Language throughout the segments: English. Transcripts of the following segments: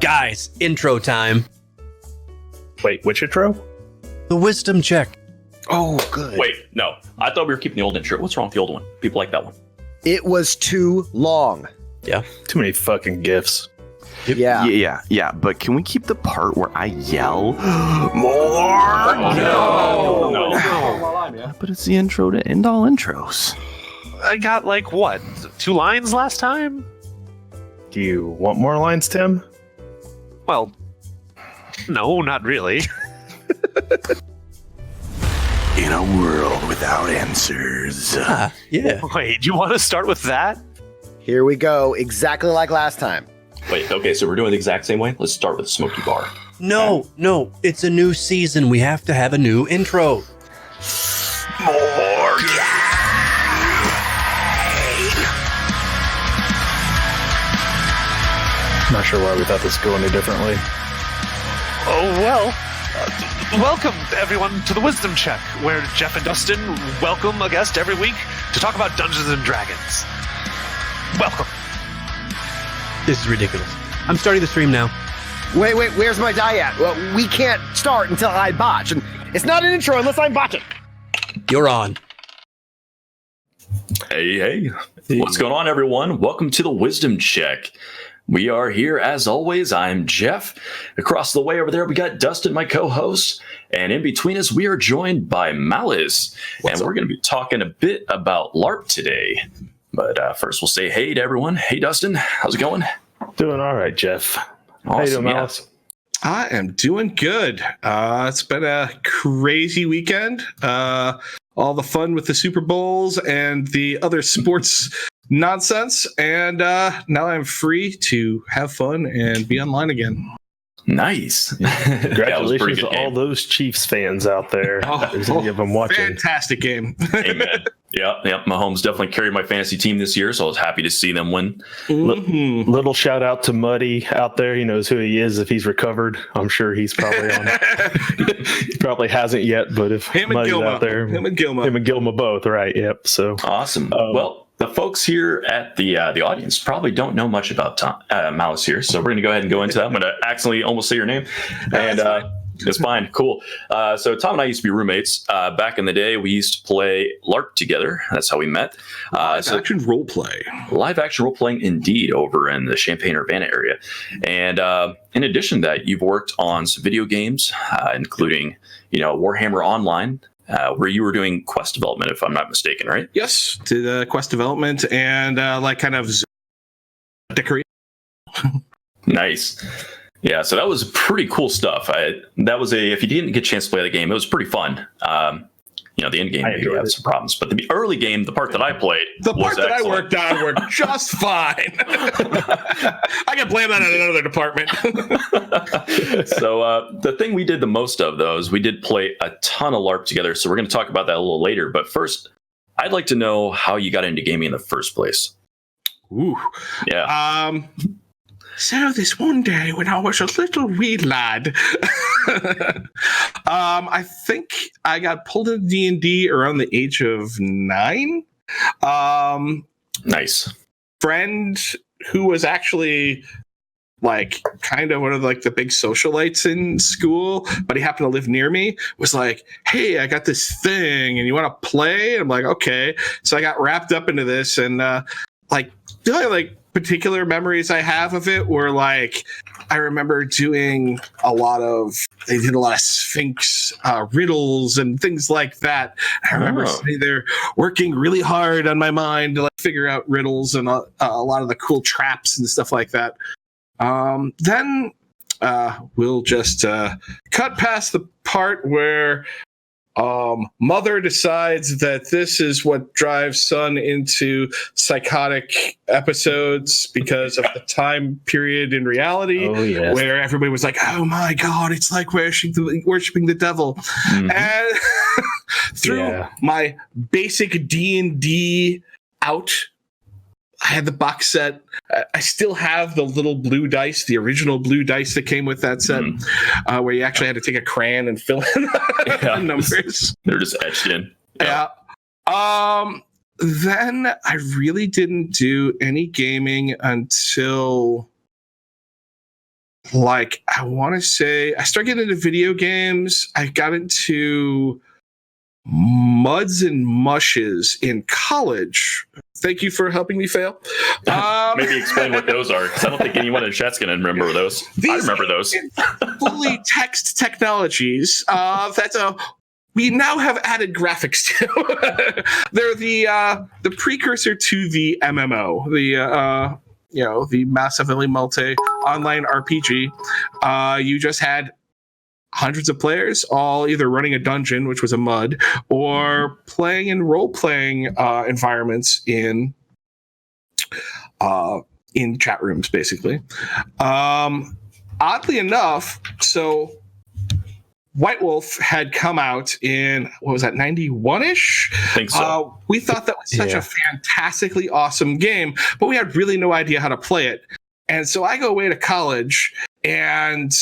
Guys, intro time. Wait, which intro? The wisdom check. Oh, good. Wait, no. I thought we were keeping the old intro. What's wrong with the old one? People like that one. It was too long. Yeah. Too many fucking gifs. Yeah. But can we keep the part where I yell more? No. But it's the intro to end all intros. I got like what? 2 lines last time? Do you want more lines, Tim? Well, no, not really. In a world without answers. Yeah. Wait, you want to start with that? Here we go, exactly like last time. Wait, okay, so we're doing the exact same way? Let's start with Smoky Bar. No. It's a new season. We have to have a new intro. More. Not sure why we thought this would go any differently. Oh, well. Welcome, everyone, to the Wisdom Check, where Jeff and Dustin welcome a guest every week to talk about Dungeons and Dragons. Welcome. This is ridiculous. I'm starting the stream now. Wait, where's my die at? Well, we can't start until I botch, and it's not an intro unless I'm botching. You're on. Hey. What's going on, everyone? Welcome to the Wisdom Check. We are here, as always. I'm Jeff. Across the way over there, we got Dustin, my co-host. And in between us, we are joined by Malice. And we're going to be talking a bit about Larp today. But first, we'll say hey to everyone. Hey, Dustin. How's it going? Doing all right, Jeff. How you doing, Malice? I am doing good. It's been a crazy weekend. All the fun with the Super Bowls and the other sports nonsense. And now I'm free to have fun and be online again. Nice. Congratulations to all those Chiefs fans out there. There's any of them watching. Fantastic game. Amen. Yeah. Mahomes definitely carried my fantasy team this year, so I was happy to see them win. Little shout out to Muddy out there. He knows who he is if he's recovered. I'm sure he's probably on. He probably hasn't yet, but if Him and Muddy's Gilma. out there, Him and Gilma both, right? Yep. So Awesome. Well, the folks here at the audience probably don't know much about Malice here, so we're going to go ahead and go into that. I'm going to accidentally almost say your name, and it's fine. Cool. So Tom and I used to be roommates. Back in the day, we used to play Larp together. That's how we met. Action role play. Live action role playing, indeed, over in the Champaign-Urbana area. And in addition to that, you've worked on some video games, including Warhammer Online. Where you were doing quest development, if I'm not mistaken, right? Yes, did quest development and kind of decorate. Nice. Yeah, so that was pretty cool stuff. If you didn't get a chance to play the game, it was pretty fun. The end game maybe had some problems, but the early game, the part that I played, the part that excellent. I worked on worked just fine. I can blame that on another department. So the thing we did the most of, though, is we did play a ton of LARP together. So we're going to talk about that a little later. But first, I'd like to know how you got into gaming in the first place. Ooh. Yeah. So this one day when I was a little wee lad, I think I got pulled into D&D around the age of 9. Nice. Friend who was actually kind of one of the big socialites in school, but he happened to live near me, was like, hey, I got this thing and you want to play? And I'm like, okay. So I got wrapped up into this, and the only particular memories I have of it were I remember doing a lot of Sphinx riddles and things like that. I remember sitting there working really hard on my mind to figure out riddles and a lot of the cool traps and stuff like that. Then we'll just cut past the part where mother decides that this is what drives son into psychotic episodes because of the time period in reality where everybody was like, oh my God, it's like worshiping the devil. Mm-hmm. And through my basic D&D out, I had the box set. I still have the little blue dice, the original blue dice that came with that set, where you actually had to take a crayon and fill in the numbers. They're just etched in. Yeah. Then I really didn't do any gaming until like, I want to say I started getting into video games. I got into muds and mushes in college. Thank you for helping me fail. Maybe explain what those are, because I don't think anyone in chat's going to remember those. I remember those. Fully text technologies. We now have added graphics to. They're the precursor to the MMO, the massively multi online RPG. You just had hundreds of players, all either running a dungeon, which was a mud, or playing in role-playing environments in chat rooms, basically. Oddly enough, so White Wolf had come out in, what was that, 91-ish? I think so. We thought that was such a fantastically awesome game, but we had really no idea how to play it. And so I go away to college, and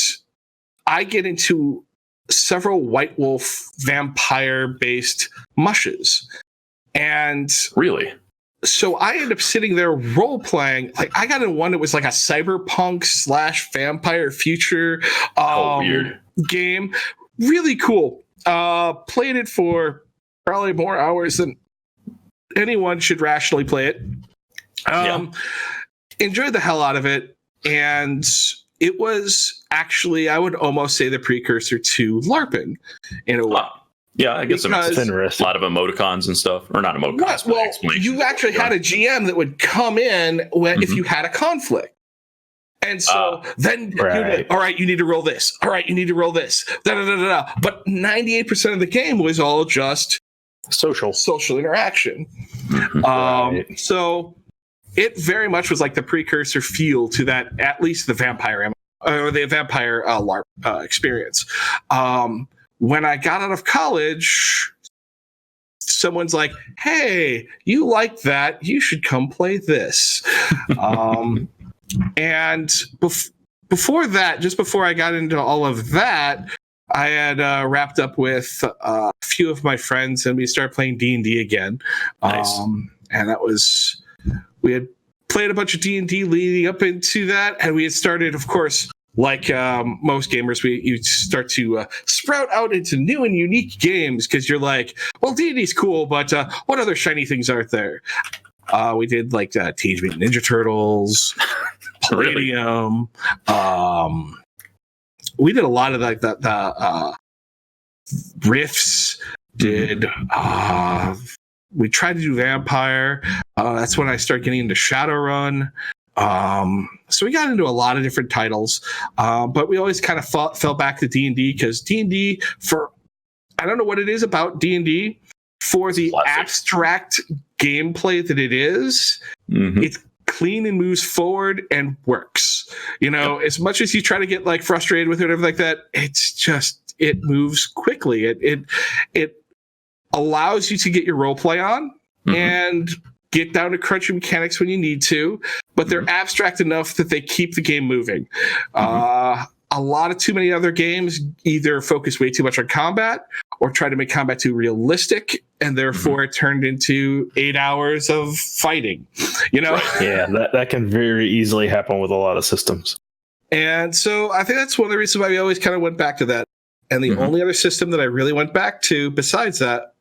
I get into several White Wolf vampire-based mushes. And really? So I ended up sitting there role-playing. Like, I got in one that was like a cyberpunk / vampire future weird game. Really cool. Played it for probably more hours than anyone should rationally play it. Enjoyed the hell out of it. And it was actually, I would almost say, the precursor to LARPing in a way. Yeah, I guess it's interesting. A lot of emoticons and stuff. Or not emoticons, well, you actually had a GM that would come in when if you had a conflict. And so then you'd be, all right, you need to roll this. All right, you need to roll this. Da-da-da-da-da. But 98% of the game was all just social interaction. So it very much was like the precursor feel to that, at least the vampire or the vampire LARP experience. When I got out of college, someone's like, hey, you like that? You should come play this. And before that, just before I got into all of that, I had wrapped up with a few of my friends, and we started playing D&D again. Nice. And that was, we had played a bunch of D&D leading up into that, and we had started, of course, like most gamers, you start to sprout out into new and unique games because you're like, well, D&D's cool, but what other shiny things are there? We did like Teenage Mutant Ninja Turtles, Palladium. We did a lot of like the riffs. We tried to do Vampire. That's when I started getting into Shadowrun. So we got into a lot of different titles, but we always kind of fell back to D&D because D&D, I don't know what it is about D&D, for the abstract gameplay that it is, it's clean and moves forward and works. As much as you try to get like frustrated with it or whatever like that, it's just, it moves quickly. It allows you to get your role play on and get down to crunchy mechanics when you need to, but they're abstract enough that they keep the game moving. A lot of too many other games either focus way too much on combat or try to make combat too realistic, and therefore it turned into 8 hours of fighting. Yeah, that can very easily happen with a lot of systems. And so I think that's one of the reasons why we always kind of went back to that. And the only other system that I really went back to besides that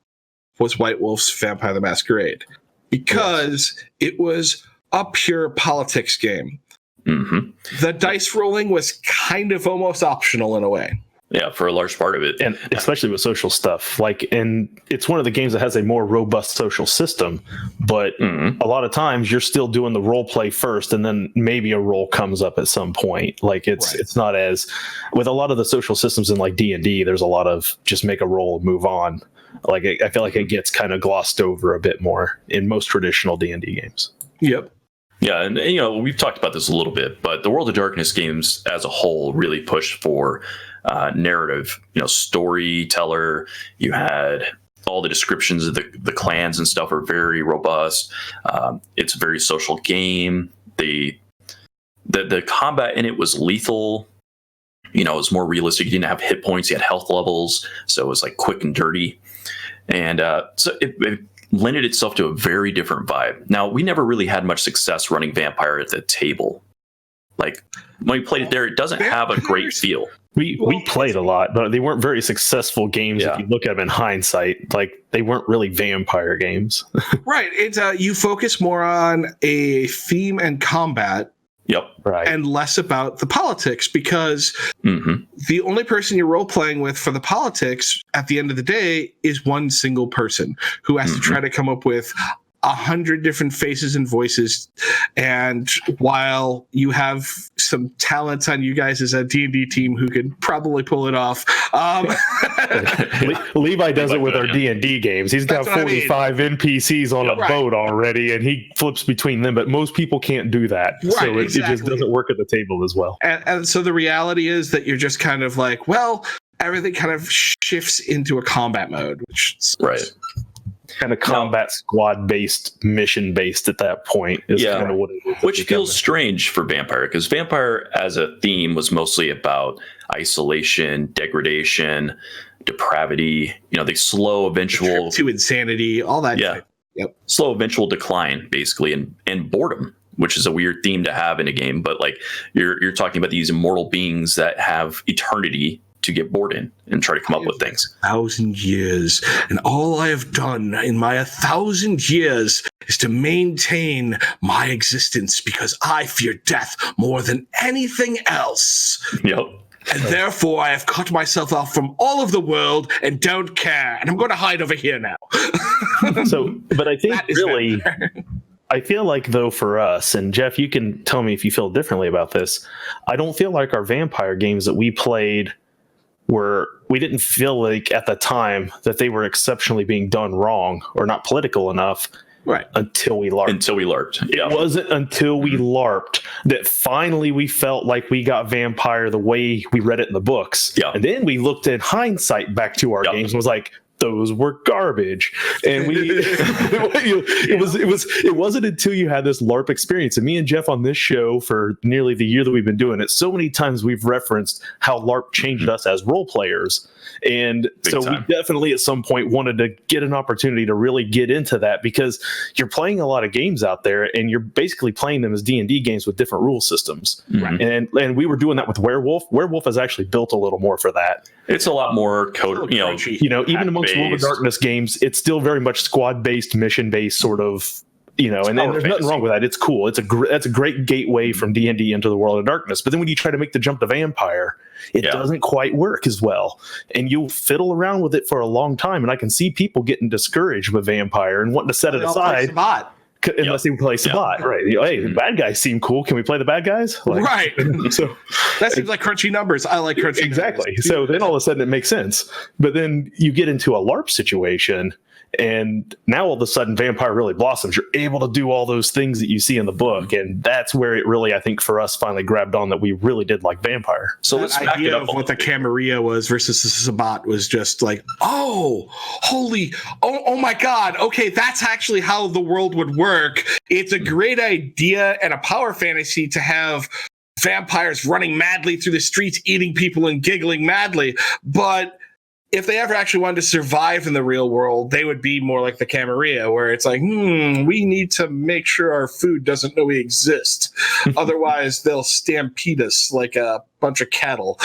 was White Wolf's Vampire the Masquerade, because it was a pure politics game. The dice rolling was kind of almost optional in a way. Yeah, for a large part of it. And especially with social stuff. And it's one of the games that has a more robust social system, but a lot of times you're still doing the role play first, and then maybe a roll comes up at some point. It's not as, with a lot of the social systems in like D&D, there's a lot of just make a roll and move on. I feel like it gets kind of glossed over a bit more in most traditional D&D games. Yep. Yeah, and we've talked about this a little bit, but the World of Darkness games as a whole really pushed for narrative, storyteller. You had all the descriptions of the clans and stuff are very robust. It's a very social game. The combat in it was lethal. It was more realistic. You didn't have hit points. You had health levels, so it was like quick and dirty. And so it lended itself to a very different vibe. Now, we never really had much success running Vampire at the table. Like when we played it there, it doesn't have a great feel. We played a lot, but they weren't very successful games. Yeah. If you look at them in hindsight, like they weren't really vampire games. Right. It's you focus more on a theme and combat, Yep. Right. and less about the politics, because the only person you're role playing with for the politics at the end of the day is one single person who has to try to come up with 100 different faces and voices. And while you have some talent on you guys as a D&D team who could probably pull it off, Levi does it with our D&D games. He's got That's what I mean. 45 NPCs on a boat already, and he flips between them, but most people can't do that. Right, So it just exactly. doesn't work at the table as well. and so the reality is that you're just kind of like, well, everything kind of shifts into a combat mode, which Right. Kind of combat squad based, mission based at that point is Yeah. kind of what it is. Which feels strange for Vampire, because Vampire as a theme was mostly about isolation, degradation, depravity, the slow eventual to insanity, all that. Yeah. Yep. slow eventual decline, basically, and boredom, which is a weird theme to have in a game. But like you're talking about these immortal beings that have eternity to get bored in and try to come up with things. 1,000 years, and all I have done in my 1,000 years is to maintain my existence because I fear death more than anything else. Yep. And therefore, I have cut myself off from all of the world and don't care. And I'm going to hide over here now. So, but I think That is really, I feel like though for us, and Jeff, you can tell me if you feel differently about this. I don't feel like our vampire games that we played we didn't feel like at the time that they were exceptionally being done wrong or not political enough. Right. Until we LARPed. Yeah. It wasn't until we LARPed that finally we felt like we got vampire the way we read it in the books. Yeah. And then we looked in hindsight back to our games and was like, those were garbage. And it wasn't until you had this LARP experience. And me and Jeff on this show for nearly the year that we've been doing it, so many times we've referenced how LARP changed us as role players. And Big time. we definitely at some point wanted to get an opportunity to really get into that, because you're playing a lot of games out there and you're basically playing them as D&D games with different rule systems. Right. And we were doing that with Werewolf. Werewolf has actually built a little more for that. It's a lot more code, Even amongst World of Darkness games, it's still very much squad-based, mission-based sort of, and there's nothing wrong with that. It's cool. That's a great gateway from D&D into the World of Darkness. But then when you try to make the jump to Vampire, it doesn't quite work as well. And you fiddle around with it for a long time. And I can see people getting discouraged with Vampire and wanting to set it aside. Unless they play Sabat, right? Hey, the bad guys seem cool. Can we play the bad guys? Right. So that seems like crunchy numbers. I like crunchy exactly. numbers. So then all of a sudden it makes sense. But then you get into a LARP situation, and now all of a sudden Vampire really blossoms. You're able to do all those things that you see in the book, and that's where it really, I think, for us, finally grabbed on that we really did like Vampire. So That let's back it idea up. of what the Camarilla was versus the Sabat was just like, oh my God. Okay, that's actually how the world would work. It's a great idea and a power fantasy to have vampires running madly through the streets, eating people and giggling madly. But if they ever actually wanted to survive in the real world, they would be more like the Camarilla, where it's like, we need to make sure our food doesn't know we exist. Otherwise, they'll stampede us like a bunch of cattle.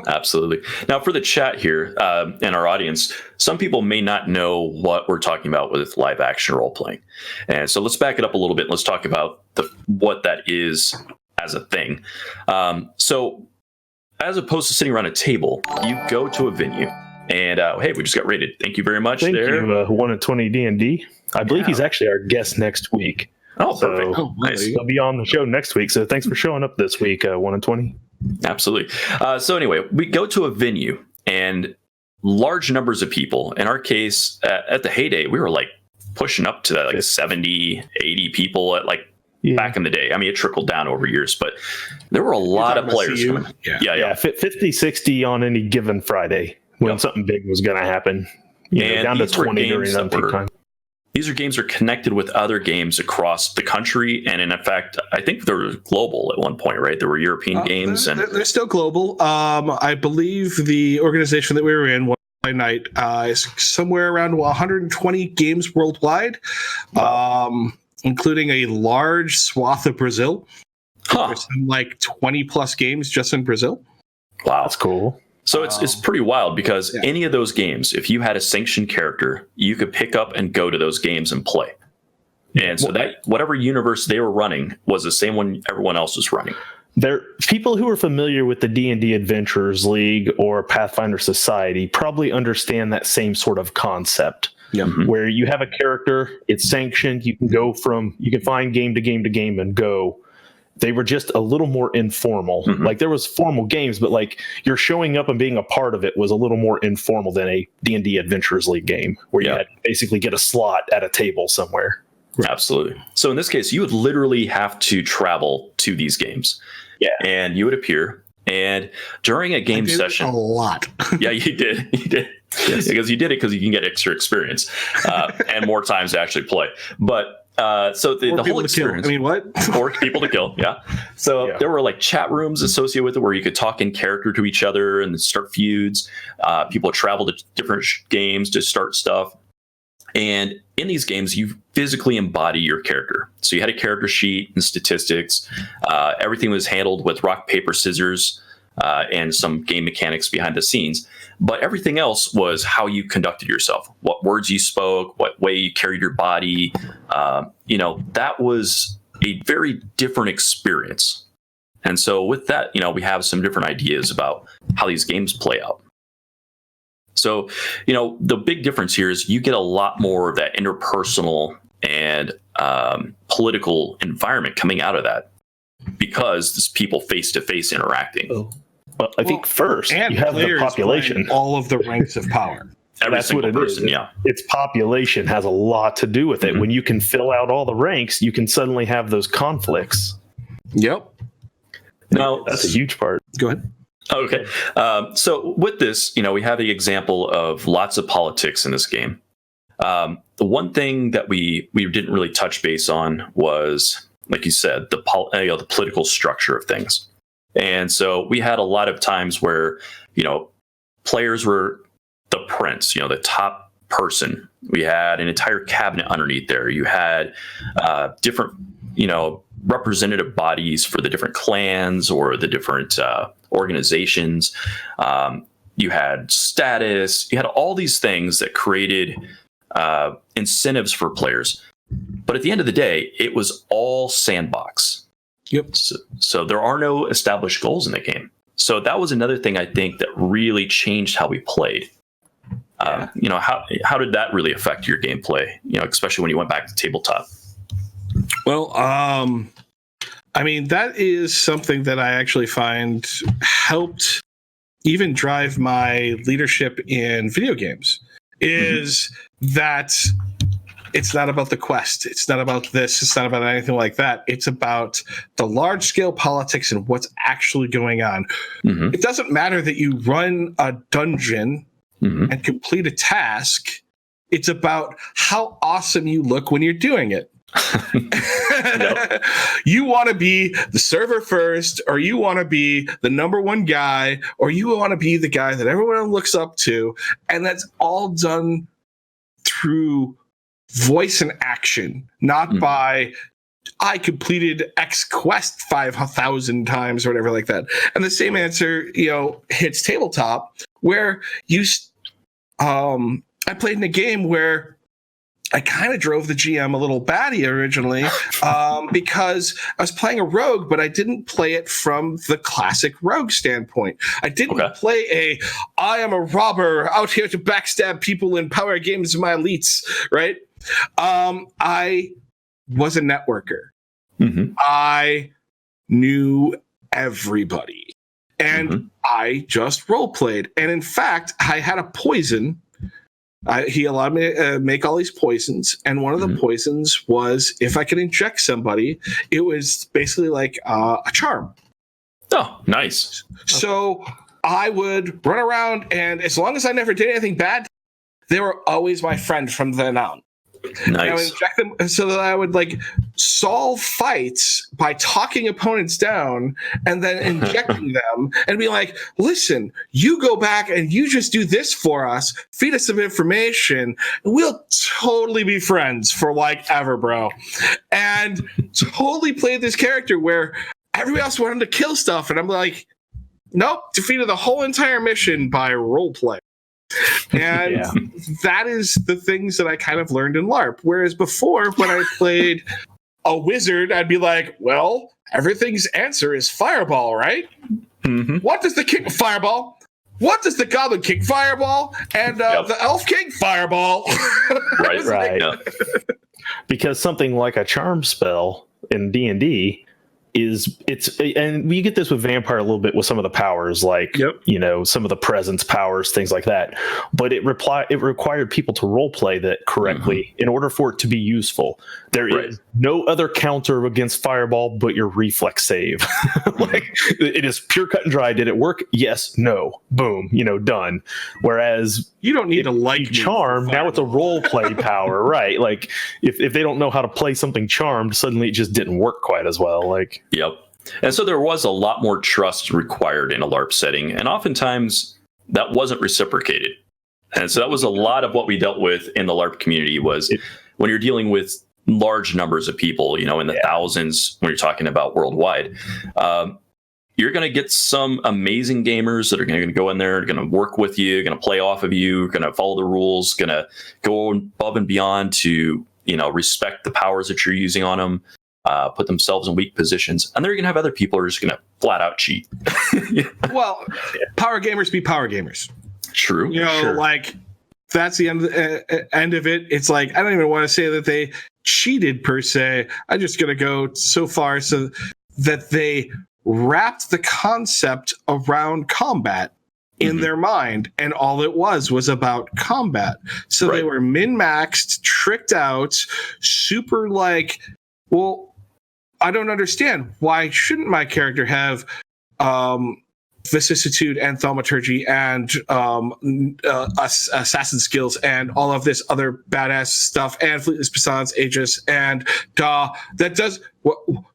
Absolutely. Now, for the chat here and our audience, some people may not know what we're talking about with live action role playing. And so let's back it up a little bit. Let's talk about what that is as a thing. So as opposed to sitting around a table, you go to a venue and, hey, we just got rated. Thank you very much. Thank there. you, 1 in 20 D&D. I believe he's actually our guest next week. Oh, perfect. So Nice. he'll be on the show next week. So thanks for showing up this week, 1 in 20. Absolutely. So anyway, we go to a venue and large numbers of people. In our case, at the heyday, we were like pushing up to that, like 70, 80 people at back in the day. I mean, it trickled down over years, but there were a lot of players coming. Yeah. 50, 60 on any given Friday when something big was going to happen. Down to 20 during that peak time. These are games that are connected with other games across the country. And in fact, I think they were global at one point, right? There were European games. They're still global. I believe the organization that we were in, One Night, is somewhere around 120 games worldwide, including a large swath of Brazil. There's some, like 20 plus games just in Brazil. Wow. That's cool. So it's pretty wild because any of those games, if you had a sanctioned character, you could pick up and go to those games and play. And so that whatever universe they were running was the same one everyone else was running. There, people who are familiar with the D&D Adventurers League or Pathfinder Society probably understand that same sort of concept. Yeah. Where you have a character, it's sanctioned, you can find game to game to game and go. They were just a little more informal. Like there was formal games, but like you're showing up and being a part of it was a little more informal than a D&D Adventurers League game where you had to basically get a slot at a table somewhere. Absolutely. So in this case, you would literally have to travel to these games. Yeah. And you would appear. And during a game session. A lot. Yeah, you did. You did. Yes. Because you did it because you can get extra experience and more times to actually play. But so the whole experience. I mean, what? Or people to kill. Yeah. So there were like chat rooms associated with it where you could talk in character to each other and start feuds. People travel to different games to start stuff. And in these games, you physically embody your character. So you had a character sheet and statistics. Everything was handled with rock, paper, scissors, and some game mechanics behind the scenes. But everything else was how you conducted yourself, what words you spoke, what way you carried your body. That was a very different experience. And so with that, we have some different ideas about how these games play out. So, the big difference here is you get a lot more of that interpersonal and political environment coming out of that because there's people face-to-face interacting. Well, I think first you have the population. All of the ranks of power. That's what it is. Yeah. Its population has a lot to do with it. When you can fill out all the ranks, you can suddenly have those conflicts. Yep. Now, that's a huge part. Go ahead. Okay. So with this, we have the example of lots of politics in this game. The one thing that we didn't really touch base on was, like you said, the political structure of things. And so we had a lot of times where, players were the prince, the top person. We had an entire cabinet underneath there. You had different, representative bodies for the different clans or the different organizations. You had status. You had all these things that created incentives for players. But at the end of the day, it was all sandbox. Yep. So there are no established goals in the game. So that was another thing I think that really changed how we played. How did that really affect your gameplay? Especially when you went back to tabletop. Well, that is something that I actually find helped even drive my leadership in video games. Is that it's not about the quest. It's not about this. It's not about anything like that. It's about the large scale politics and what's actually going on. It doesn't matter that you run a dungeon and complete a task. It's about how awesome you look when you're doing it. You want to be the server first, or you want to be the number one guy, or you want to be the guy that everyone looks up to. And that's all done through voice and action, not by I completed X quest 5,000 times or whatever like that. And the same answer, hits tabletop, where I played in a game where I kind of drove the GM a little batty originally because I was playing a rogue, but I didn't play it from the classic rogue standpoint. I didn't play I am a robber out here to backstab people in power games of my elites, right? I was a networker. I knew everybody. And I just role played. And in fact, I had a poison. He allowed me to make all these poisons. And one of the poisons was if I could inject somebody, it was basically like a charm. Oh, nice. So I would run around, and as long as I never did anything bad, they were always my friend from then on. Nice. I would inject them so that I would solve fights by talking opponents down and then injecting them and be like, listen, you go back and you just do this for us, feed us some information, and we'll totally be friends for ever, bro. And totally played this character where everybody else wanted to kill stuff, and I'm like, nope, defeated the whole entire mission by roleplay. And that is the things that I kind of learned in LARP. Whereas before, when I played a wizard, I'd be like, well, everything's answer is fireball, right? Mm-hmm. What does the king fireball? What does the goblin king fireball? And the elf king fireball. Right. Because something like a charm spell in D&D and we get this with vampire a little bit with some of the powers, like some of the presence powers, things like that. But it required people to role play that correctly in order for it to be useful. There is no other counter against fireball but your reflex save. Like, it is pure cut and dry. Did it work? Yes. No. Boom. Done. Whereas you don't need to like charm. Now it's a role play power, right? Like if they don't know how to play something charmed, suddenly it just didn't work quite as well. Like. Yep. And so there was a lot more trust required in a LARP setting, and oftentimes that wasn't reciprocated. And so that was a lot of what we dealt with in the LARP community was when you're dealing with large numbers of people, in the thousands, when you're talking about worldwide, you're going to get some amazing gamers that are going to go in there, going to work with you, going to play off of you, going to follow the rules, going to go above and beyond to, respect the powers that you're using on them. Put themselves in weak positions, and they're going to have other people who are just going to flat out cheat. Well, power gamers be power gamers. True. Like that's the end of it. It's like, I don't even want to say that they cheated per se. I'm just going to go so far so that they wrapped the concept around combat in their mind, and all it was about combat. So they were min-maxed, tricked out, super like, well, I don't understand. Why shouldn't my character have vicissitude and thaumaturgy and assassin skills and all of this other badass stuff and fleetless persons, aegis and that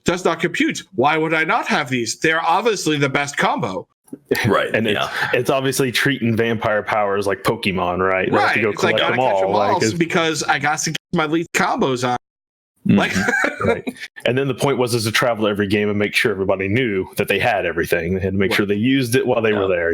does not compute. Why would I not have these? They're obviously the best combo. Right. And it's obviously treating vampire powers like Pokemon, right? You have to go collect them all. Because I got to get my lead combos on. Right. And then the point was to travel every game and make sure everybody knew that they had everything. They had to make sure they used it while they were there,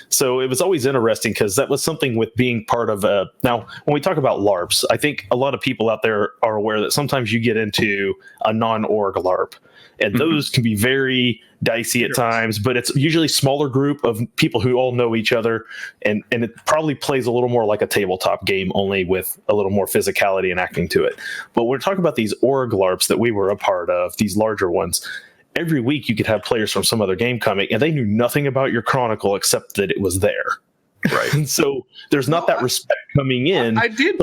so it was always interesting because that was something with being part of now when we talk about LARPs, I think a lot of people out there are aware that sometimes you get into a non-org LARP and those can be very dicey at times, but it's usually a smaller group of people who all know each other, and it probably plays a little more like a tabletop game, only with a little more physicality and acting to it. But we're talking about these org LARPs that we were a part of, these larger ones. Every week you could have players from some other game coming, and they knew nothing about your chronicle except that it was there. Right. And so there's not that respect coming in. I did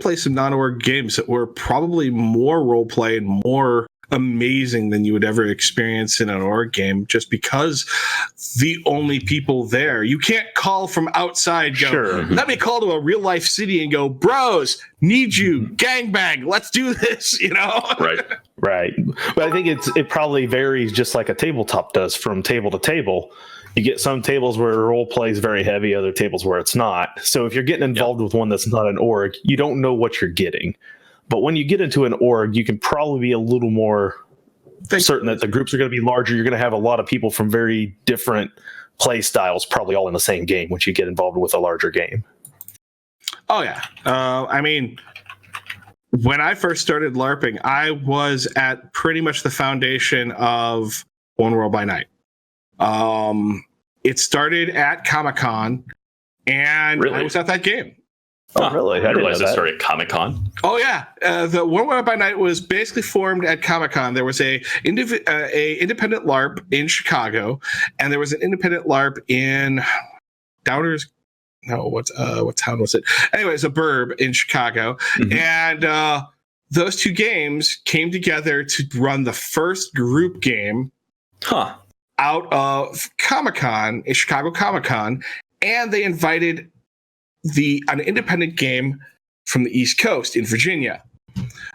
play some non-org games that were probably more role play and more amazing than you would ever experience in an org game, just because the only people there, you can't call from outside, let me call to a real life city and go, bros, need you, gangbang, let's do this, Right. But I think it probably varies just like a tabletop does from table to table. You get some tables where role play is very heavy, other tables where it's not. So if you're getting involved with one that's not an org, you don't know what you're getting. But when you get into an org, you can probably be a little more certain that the groups are going to be larger. You're going to have a lot of people from very different play styles, probably all in the same game once you get involved with a larger game. Oh, yeah. I mean, when I first started LARPing, I was at pretty much the foundation of One World by Night. It started at Comic-Con, and I was at that game. Oh, really? I didn't realize it started at Comic-Con. Oh, yeah. The One World by Night was basically formed at Comic-Con. There was a independent LARP in Chicago, and there was an independent LARP in Downers. No, what town was it? Anyways, a burb in Chicago. And those two games came together to run the first group game out of Comic-Con, Chicago Comic-Con, and they invited an independent game from the East Coast in Virginia.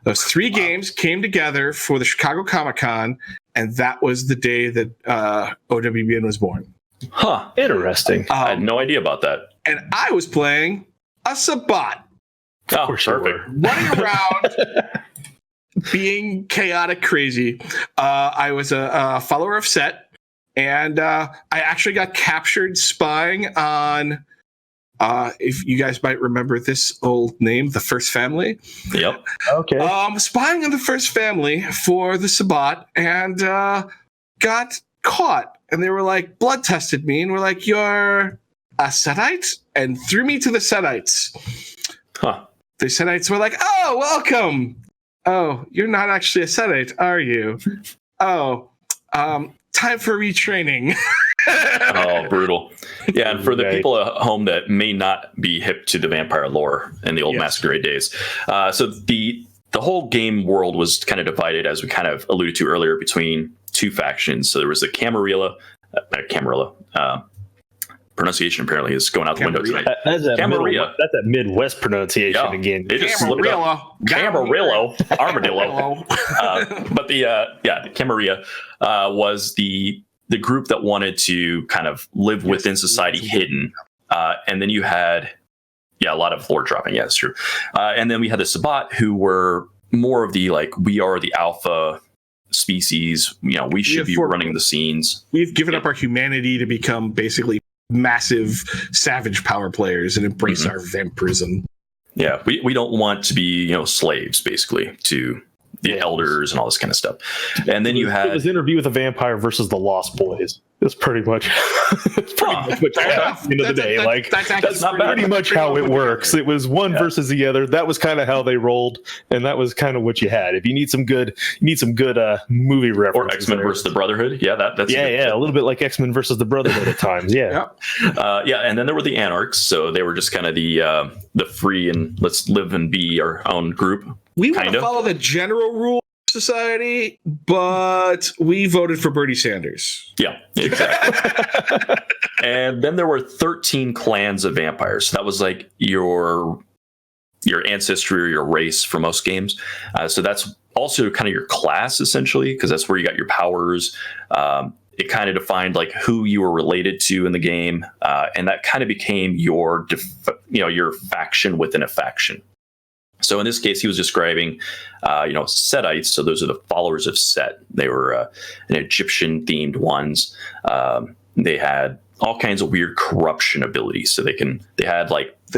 Those three games came together for the Chicago Comic-Con, and that was the day that OWBN was born. Interesting. I had no idea about that. And I was playing a Sabbat. Oh, perfect. Running around being chaotic crazy, I was a follower of Set, and I actually got captured spying on, if you guys might remember this old name, the First Family. Yep. Okay. Spying on the First Family for the Sabbat, and got caught. And they were like, blood tested me, and were like, you're a Setite? And threw me to the Setites. Huh. The Setites were like, oh, welcome. Oh, you're not actually a Setite, are you? Oh, time for retraining. Oh, brutal. Yeah, and for the Right. people at home that may not be hip to the vampire lore in the old Yes. Masquerade days, so the whole game world was kind of divided, as we kind of alluded to earlier, between two factions. So there was the Camarilla, pronunciation apparently is going out the window tonight. That's that Camarilla. that's that Midwest pronunciation Yeah. again. They just slipped up. Camarillo, armadillo. But the Camarilla was the group that wanted to kind of live within society hidden. And then you had, a lot of lore dropping. Yeah, that's true. And then we had the Sabbat, who were more of the, like, we are the alpha species. We should be running the scenes. We've given up our humanity to become basically massive savage power players and embrace our vampirism. Yeah, we don't want to be, slaves, basically, to the elders and all this kind of stuff. And then you It had was Interview with a Vampire versus the Lost Boys. It's pretty much, what you had at the end of the day. that's not bad. Pretty much how it works. It was one versus the other. That was kind of how they rolled, and that was kind of what you had. If you need some good, movie references. Or X-Men versus the Brotherhood. Yeah, that's a little bit like X-Men versus the Brotherhood at times. Yeah. And then there were the Anarchs, so they were just kind of the free and let's live and be our own group. We want to follow the general rule of society, but we voted for Bernie Sanders. Yeah, exactly. And then there were 13 clans of vampires. So that was like your ancestry or your race for most games. So that's also kind of your class, essentially, because that's where you got your powers. It kind of defined like who you were related to in the game, and that kind of became your faction within a faction. So in this case, he was describing, Setites. So those are the followers of Set. They were an Egyptian-themed ones. They had all kinds of weird corruption abilities. So they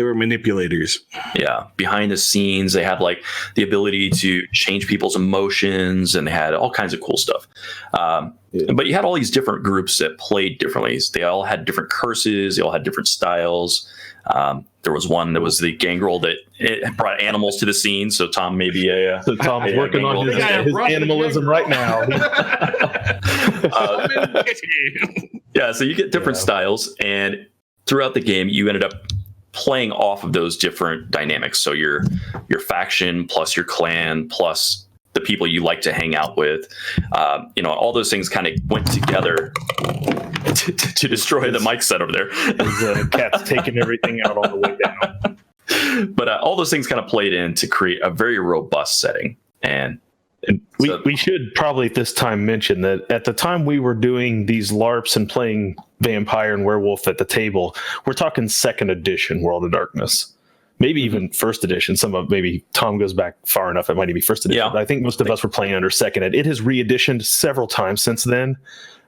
were manipulators. Yeah, behind the scenes, they had like the ability to change people's emotions, and they had all kinds of cool stuff. But you had all these different groups that played differently. They all had different curses. They all had different styles. There was one that was the gangrel that it brought animals to the scene. So Tom maybe So Tom's working on his animalism right now. So you get different styles, and throughout the game, you ended up playing off of those different dynamics. So your faction plus your clan plus the people you like to hang out with, all those things kind of went together to destroy the mic set over there. His cat's taking everything out on the way down. But all those things kind of played in to create a very robust setting. And we should probably at this time mention that at the time we were doing these LARPs and playing vampire and werewolf at the table, we're talking 2nd edition World of Darkness. Maybe even 1st edition. Maybe Tom goes back far enough. It might even be 1st edition. Yeah. But I think most of us were playing under 2nd ed. It has re-editioned several times since then.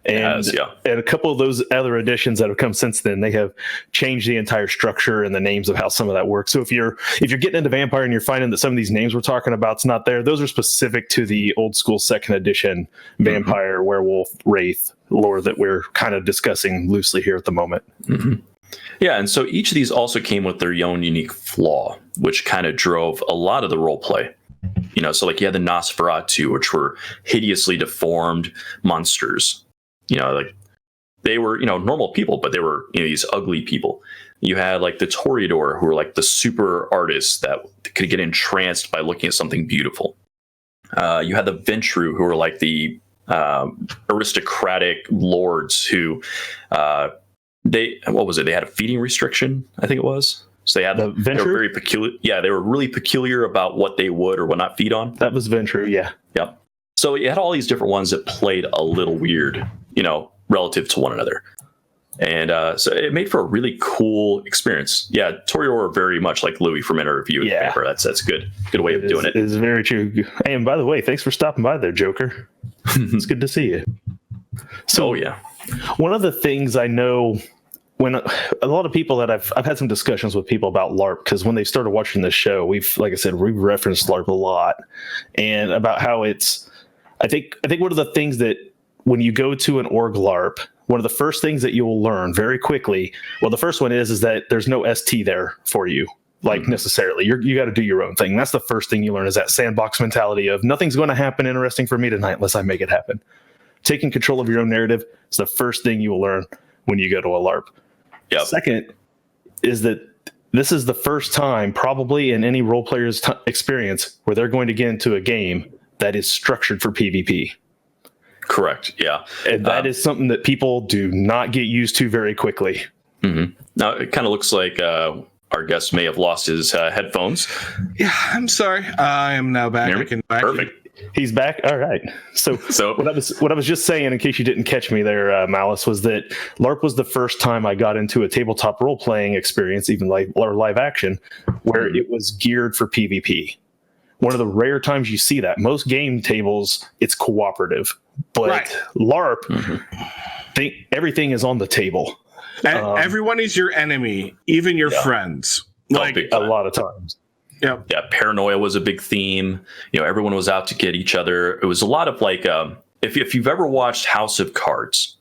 And a couple of those other editions that have come since then, they have changed the entire structure and the names of how some of that works. So if you're getting into Vampire and you're finding that some of these names we're talking about is not there, those are specific to the old school 2nd edition Vampire, Werewolf, Wraith lore that we're kind of discussing loosely here at the moment. Mm-hmm. Yeah, and so each of these also came with their own unique flaw, which kind of drove a lot of the role play. So like you had the Nosferatu, which were hideously deformed monsters. Like they were, normal people, but they were, these ugly people. You had like the Toreador, who were like the super artists that could get entranced by looking at something beautiful. You had the Ventru, who were like the aristocratic lords who, they had a feeding restriction, I think it was. So they were very peculiar. Yeah, they were really peculiar about what they would or would not feed on. That was Ventru, yeah. Yep. So you had all these different ones that played a little weird, relative to one another. And so it made for a really cool experience. Yeah, Torior very much like Louis from Interview. Yeah. That's good way of doing it. It's very true. Hey, and by the way, thanks for stopping by there, Joker. It's good to see you. So, yeah. One of the things I know when a lot of people that I've had some discussions with people about LARP, because when they started watching this show, we've referenced LARP a lot, and about how it's, I think one of the things that when you go to an org LARP, one of the first things that you will learn very quickly, well, the first one is that there's no ST there for you, like necessarily. You got to do your own thing. That's the first thing you learn, is that sandbox mentality of nothing's going to happen interesting for me tonight unless I make it happen. Taking control of your own narrative is the first thing you will learn when you go to a LARP. Yep. Second is that this is the first time probably in any role player's experience where they're going to get into a game that is structured for PvP. Correct. Yeah. And that is something that people do not get used to very quickly. Mm-hmm. Now, it kind of looks like our guest may have lost his headphones. Yeah, I'm sorry. I am now back. Perfect. He's back. All right. So what I was just saying, in case you didn't catch me there, Malice, was that LARP was the first time I got into a tabletop role playing experience, even live action, where it was geared for PvP. One of the rare times you see that. Most game tables, it's cooperative, but LARP, everything is on the table. Everyone is your enemy, even your friends. Like a lot of times. Yeah, paranoia was a big theme. Everyone was out to get each other. It was a lot of like, if you've ever watched House of Cards,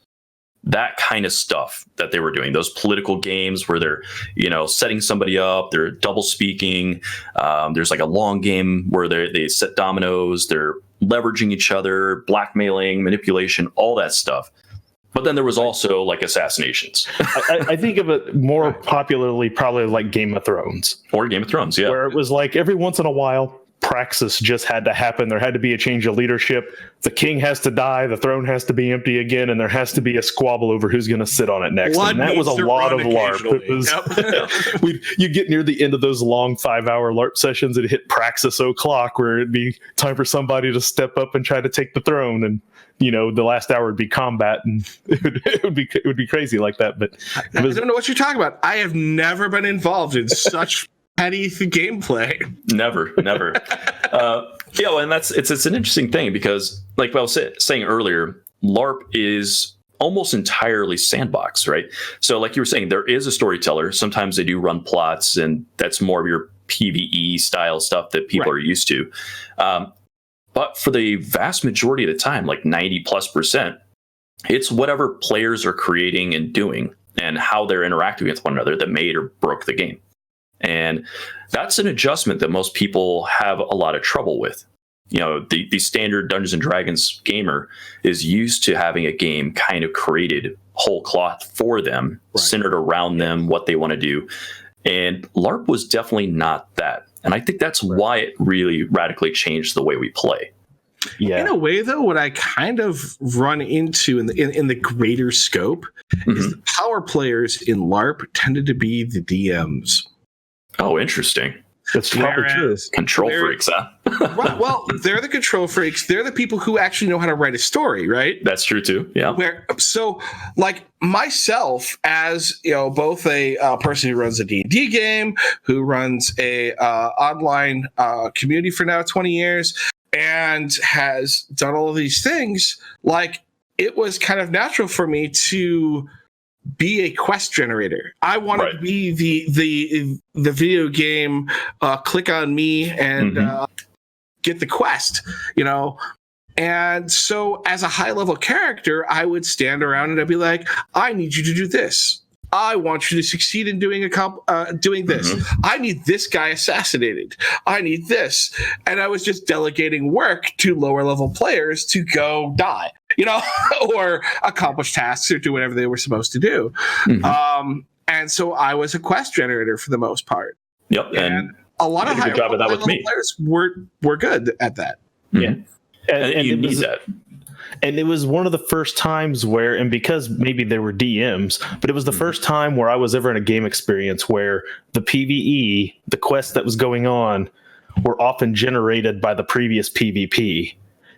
that kind of stuff that they were doing, those political games where they're, setting somebody up, they're double speaking. There's like a long game where they set dominoes, they're leveraging each other, blackmailing, manipulation, all that stuff. But then there was also like assassinations. I think of it more popularly probably like Game of Thrones. Or Game of Thrones, yeah. Where it was like every once in a while, praxis just had to happen. There had to be a change of leadership. The king has to die. The throne has to be empty again. And there has to be a squabble over who's going to sit on it next. And that was a lot of LARP. It was, you get near the end of those long 5-hour LARP sessions and hit praxis o'clock, where it'd be time for somebody to step up and try to take the throne. And the last hour would be combat, and it would be crazy like that. But I don't know what you're talking about. I have never been involved in such petty gameplay. Never. And it's an interesting thing, because like I was saying earlier, LARP is almost entirely sandbox, right? So like you were saying, there is a storyteller. Sometimes they do run plots, and that's more of your PvE style stuff that people are used to. But for the vast majority of the time, like 90+%, it's whatever players are creating and doing and how they're interacting with one another that made or broke the game. And that's an adjustment that most people have a lot of trouble with. The standard Dungeons and Dragons gamer is used to having a game kind of created whole cloth for them, centered around them, what they want to do. And LARP was definitely not that. And I think that's why it really radically changed the way we play. Yeah. In a way, though, what I kind of run into in the greater scope is the power players in LARP tended to be the DMs. Oh, interesting. That's probably true. Control freaks, huh? Well, they're the control freaks. They're the people who actually know how to write a story, right? That's true too. Yeah. So, like myself, as both a person who runs a D&D game, who runs a online community for now 20 years, and has done all of these things, like it was kind of natural for me to be a quest generator. I wanted to be the video game click on me and get the quest, And so as a high level character, I would stand around and I'd be like, I need you to do this. I want you to succeed in doing this. I need this guy assassinated. I need this. And I was just delegating work to lower level players to go die, or accomplish tasks or do whatever they were supposed to do. And so I was a quest generator for the most part. Yep. And a lot of higher level players were good at that. Yeah. And you need that. And it was one of the first times where, and because maybe there were DMs, but it was the first time where I was ever in a game experience where the PvE, the quests that was going on, were often generated by the previous PvP.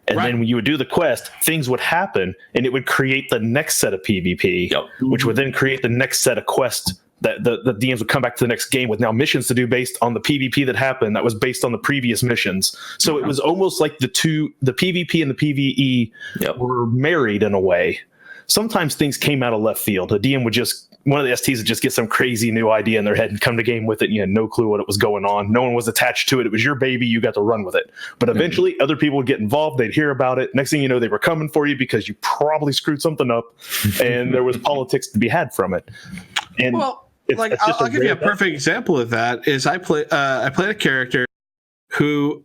And then when you would do the quest, things would happen, and it would create the next set of PvP, which would then create the next set of quests that the DMs would come back to the next game with now missions to do based on the PvP that happened that was based on the previous missions. So it was almost like the PvP and the PvE were married in a way. Sometimes things came out of left field. The DM would one of the STs would just get some crazy new idea in their head and come to game with it. And you had no clue what it was going on. No one was attached to it. It was your baby. You got to run with it. But eventually other people would get involved. They'd hear about it. Next thing you know, they were coming for you because you probably screwed something up and there was politics to be had from it. And I'll give you a perfect example of that is I played a character who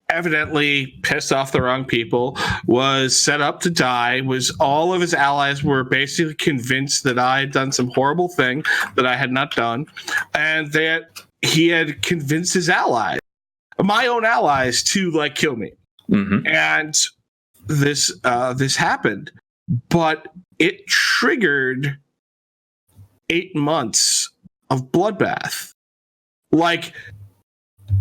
evidently pissed off the wrong people, was set up to die, all of his allies were basically convinced that I had done some horrible thing that I had not done, and that he had convinced his allies, my own allies, to like kill me. And this happened, but it triggered 8 months of bloodbath. Like,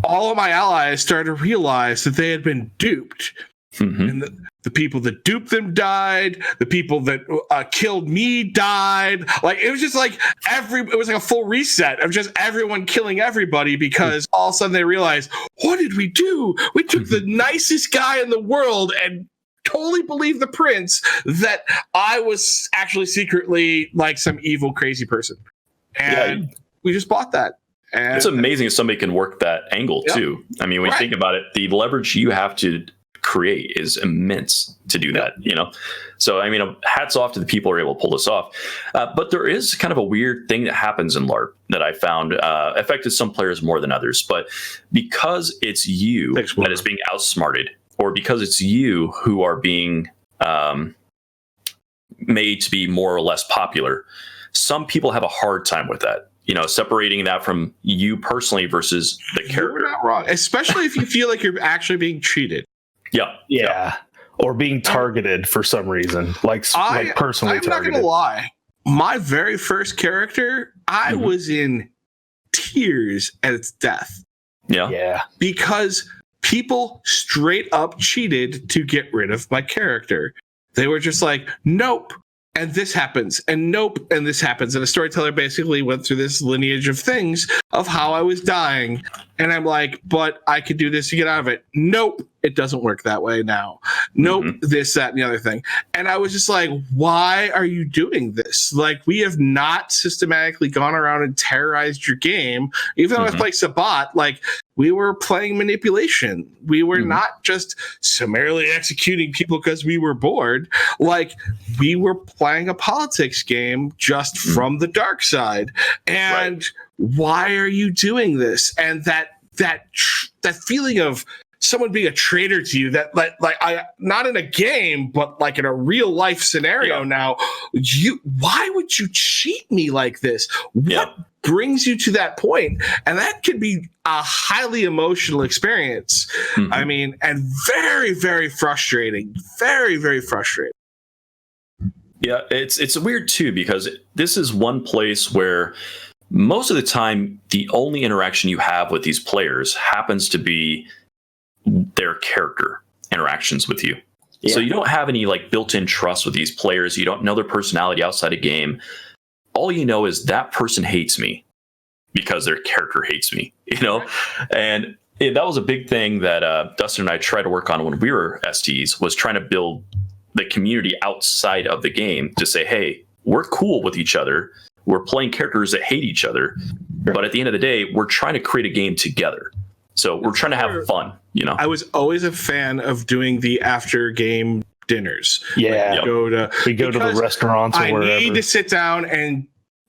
all of my allies started to realize that they had been duped. And the people that duped them died. The people that killed me died. Like, it was just like it was like a full reset of just everyone killing everybody because all of a sudden they realized, what did we do? We took the nicest guy in the world and totally believed the prince that I was actually secretly like some evil, crazy person. And we just bought that. And it's amazing if somebody can work that angle too. I mean, when you think about it, the leverage you have to create is immense to do that, you know? So, I mean, hats off to the people who are able to pull this off. But there is kind of a weird thing that happens in LARP that I found affected some players more than others. But because it's you that is being outsmarted, or because it's you who are being made to be more or less popular, some people have a hard time with that. You know, separating that from you personally versus the character. You're not wrong, especially if you feel like you're actually being cheated. Yeah. Or being targeted for some reason, like personally I'm targeted. not going to lie. My very first character, I was in tears at its death. Yeah. Because people straight up cheated to get rid of my character. They were just like, nope. And this happens, and nope, and this happens. And a storyteller basically went through this lineage of things of how I was dying. And I'm like, but I could do this to get out of it. Nope, it doesn't work that way now. Nope, this, that, and the other thing. And I was just like, why are you doing this? Like, we have not systematically gone around and terrorized your game. Even though I was playing Sabat, like, we were playing manipulation. We were not just summarily executing people because we were bored. Like, we were playing a politics game just from the dark side. And why are you doing this? And that feeling of someone being a traitor to you, that like I, not in a game, but like in a real life scenario now, why would you cheat me like this? What brings you to that point? And that could be a highly emotional experience. I mean, and very, very frustrating. Very, very frustrating. Yeah, it's weird too, because this is one place where most of the time the only interaction you have with these players happens to be their character interactions with you. So you don't have any like built-in trust with these players. You don't know their personality outside a game. All you know is that person hates me because their character hates me, you know? And that was a big thing that Dustin and I tried to work on when we were STs, was trying to build the community outside of the game to say, hey, we're cool with each other. We're playing characters that hate each other. But at the end of the day, we're trying to create a game together. So we're trying to have fun, you know? I was always a fan of doing the after game dinners. Yeah. Like we go to the restaurants or wherever. I need to sit down and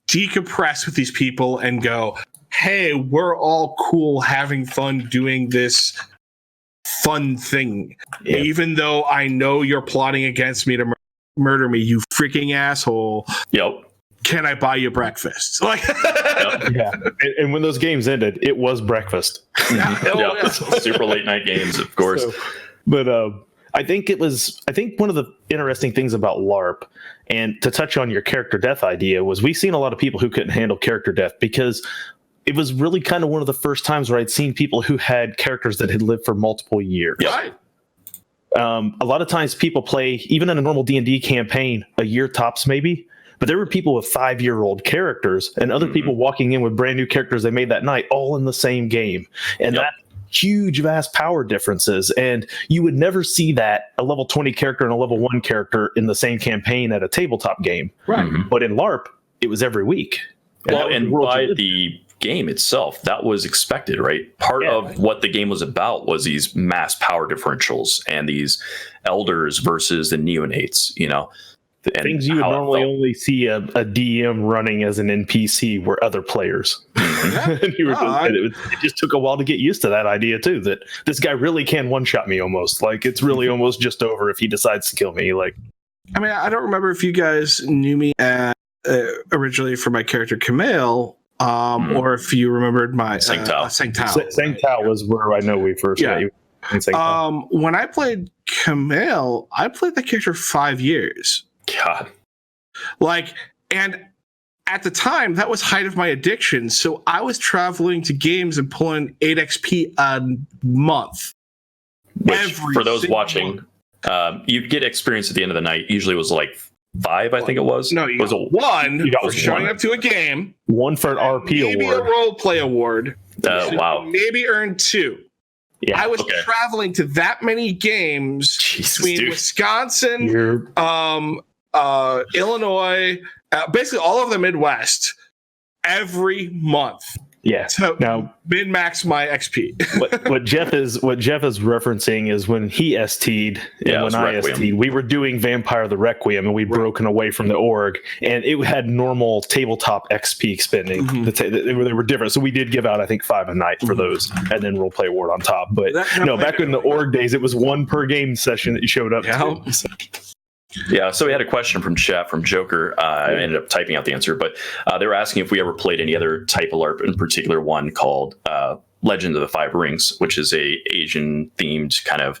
decompress with these people and go, hey, we're all cool having fun doing this fun thing. Even though I know you're plotting against me to murder me, you freaking asshole. Can I buy you breakfast? Like, and when those games ended, it was breakfast. Super late night games, of course. But I think one of the interesting things about LARP, and to touch on your character death idea, was we've seen a lot of people who couldn't handle character death, because it was really kind of one of the first times where I'd seen people who had characters that had lived for multiple years. A lot of times people play, even in a normal D&D campaign, a year tops maybe. But there were people with 5-year-old characters and other people walking in with brand new characters they made that night, all in the same game. And that huge, vast power differences. And you would never see that, a level 20 character and a level 1 character in the same campaign at a tabletop game. Right. But in LARP, it was every week. And by the game itself, that was expected, right? Part of what the game was about was these mass power differentials and these elders versus the neonates, And things you would normally only see a DM running as an NPC were other players. And it just took a while to get used to that idea too, that this guy really can one-shot me almost. Like, it's really almost just over if he decides to kill me. Like, I mean, I don't remember if you guys knew me originally for my character Camille, or if you remembered my Sangtao. Sangtao was where I know we first met you. When I played Camille, I played that character 5 years. God. And at the time, that was height of my addiction. So I was traveling to games and pulling 8 XP a month. Which, for those watching, you'd get experience at the end of the night. Usually it was like 5, I think it was. No, you got 1 for showing up to a game. 1 for an RP maybe award. Maybe a role play award. Wow. Maybe earn 2. Yeah, I was traveling to that many games between Wisconsin, Illinois, basically all of the Midwest every month. Yeah. So now min-max my XP. what Jeff is referencing is when he ST'd and when I ST'd, we were doing Vampire the Requiem and we'd broken away from the org, and it had normal tabletop XP spending. They were different. So we did give out, I think, 5 a night for those, and then roleplay award on top. But back in the org days, it was 1 per game session that you showed up to. So. Yeah, so we had a question from chat from Joker. I ended up typing out the answer, but they were asking if we ever played any other type of LARP, in particular one called Legend of the Five Rings, which is a Asian themed kind of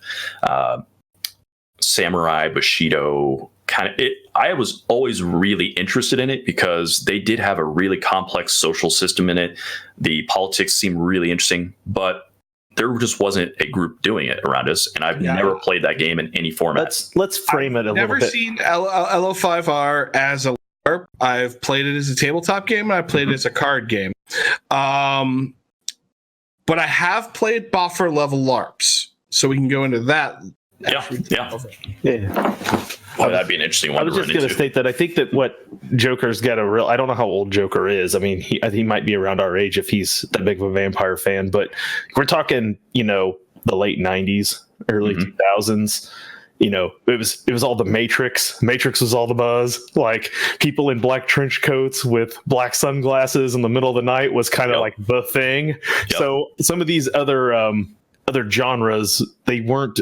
samurai Bushido kind of. I was always really interested in it because they did have a really complex social system in it. The politics seemed really interesting, but there just wasn't a group doing it around us, and I've never played that game in any format. Let's frame it a little bit. I've never seen LO5R as a LARP. I've played it as a tabletop game, and I played it as a card game. But I have played buffer level LARPs, so we can go into that. Oh, that'd be an interesting one. I was just going to state that I think that what Joker's got I don't know how old Joker is. I mean, he might be around our age if he's that big of a vampire fan, but we're talking, the late 90s, early 2000s. It was all the Matrix. Matrix was all the buzz. Like, people in black trench coats with black sunglasses in the middle of the night was kind of like the thing. So some of these other genres, they weren't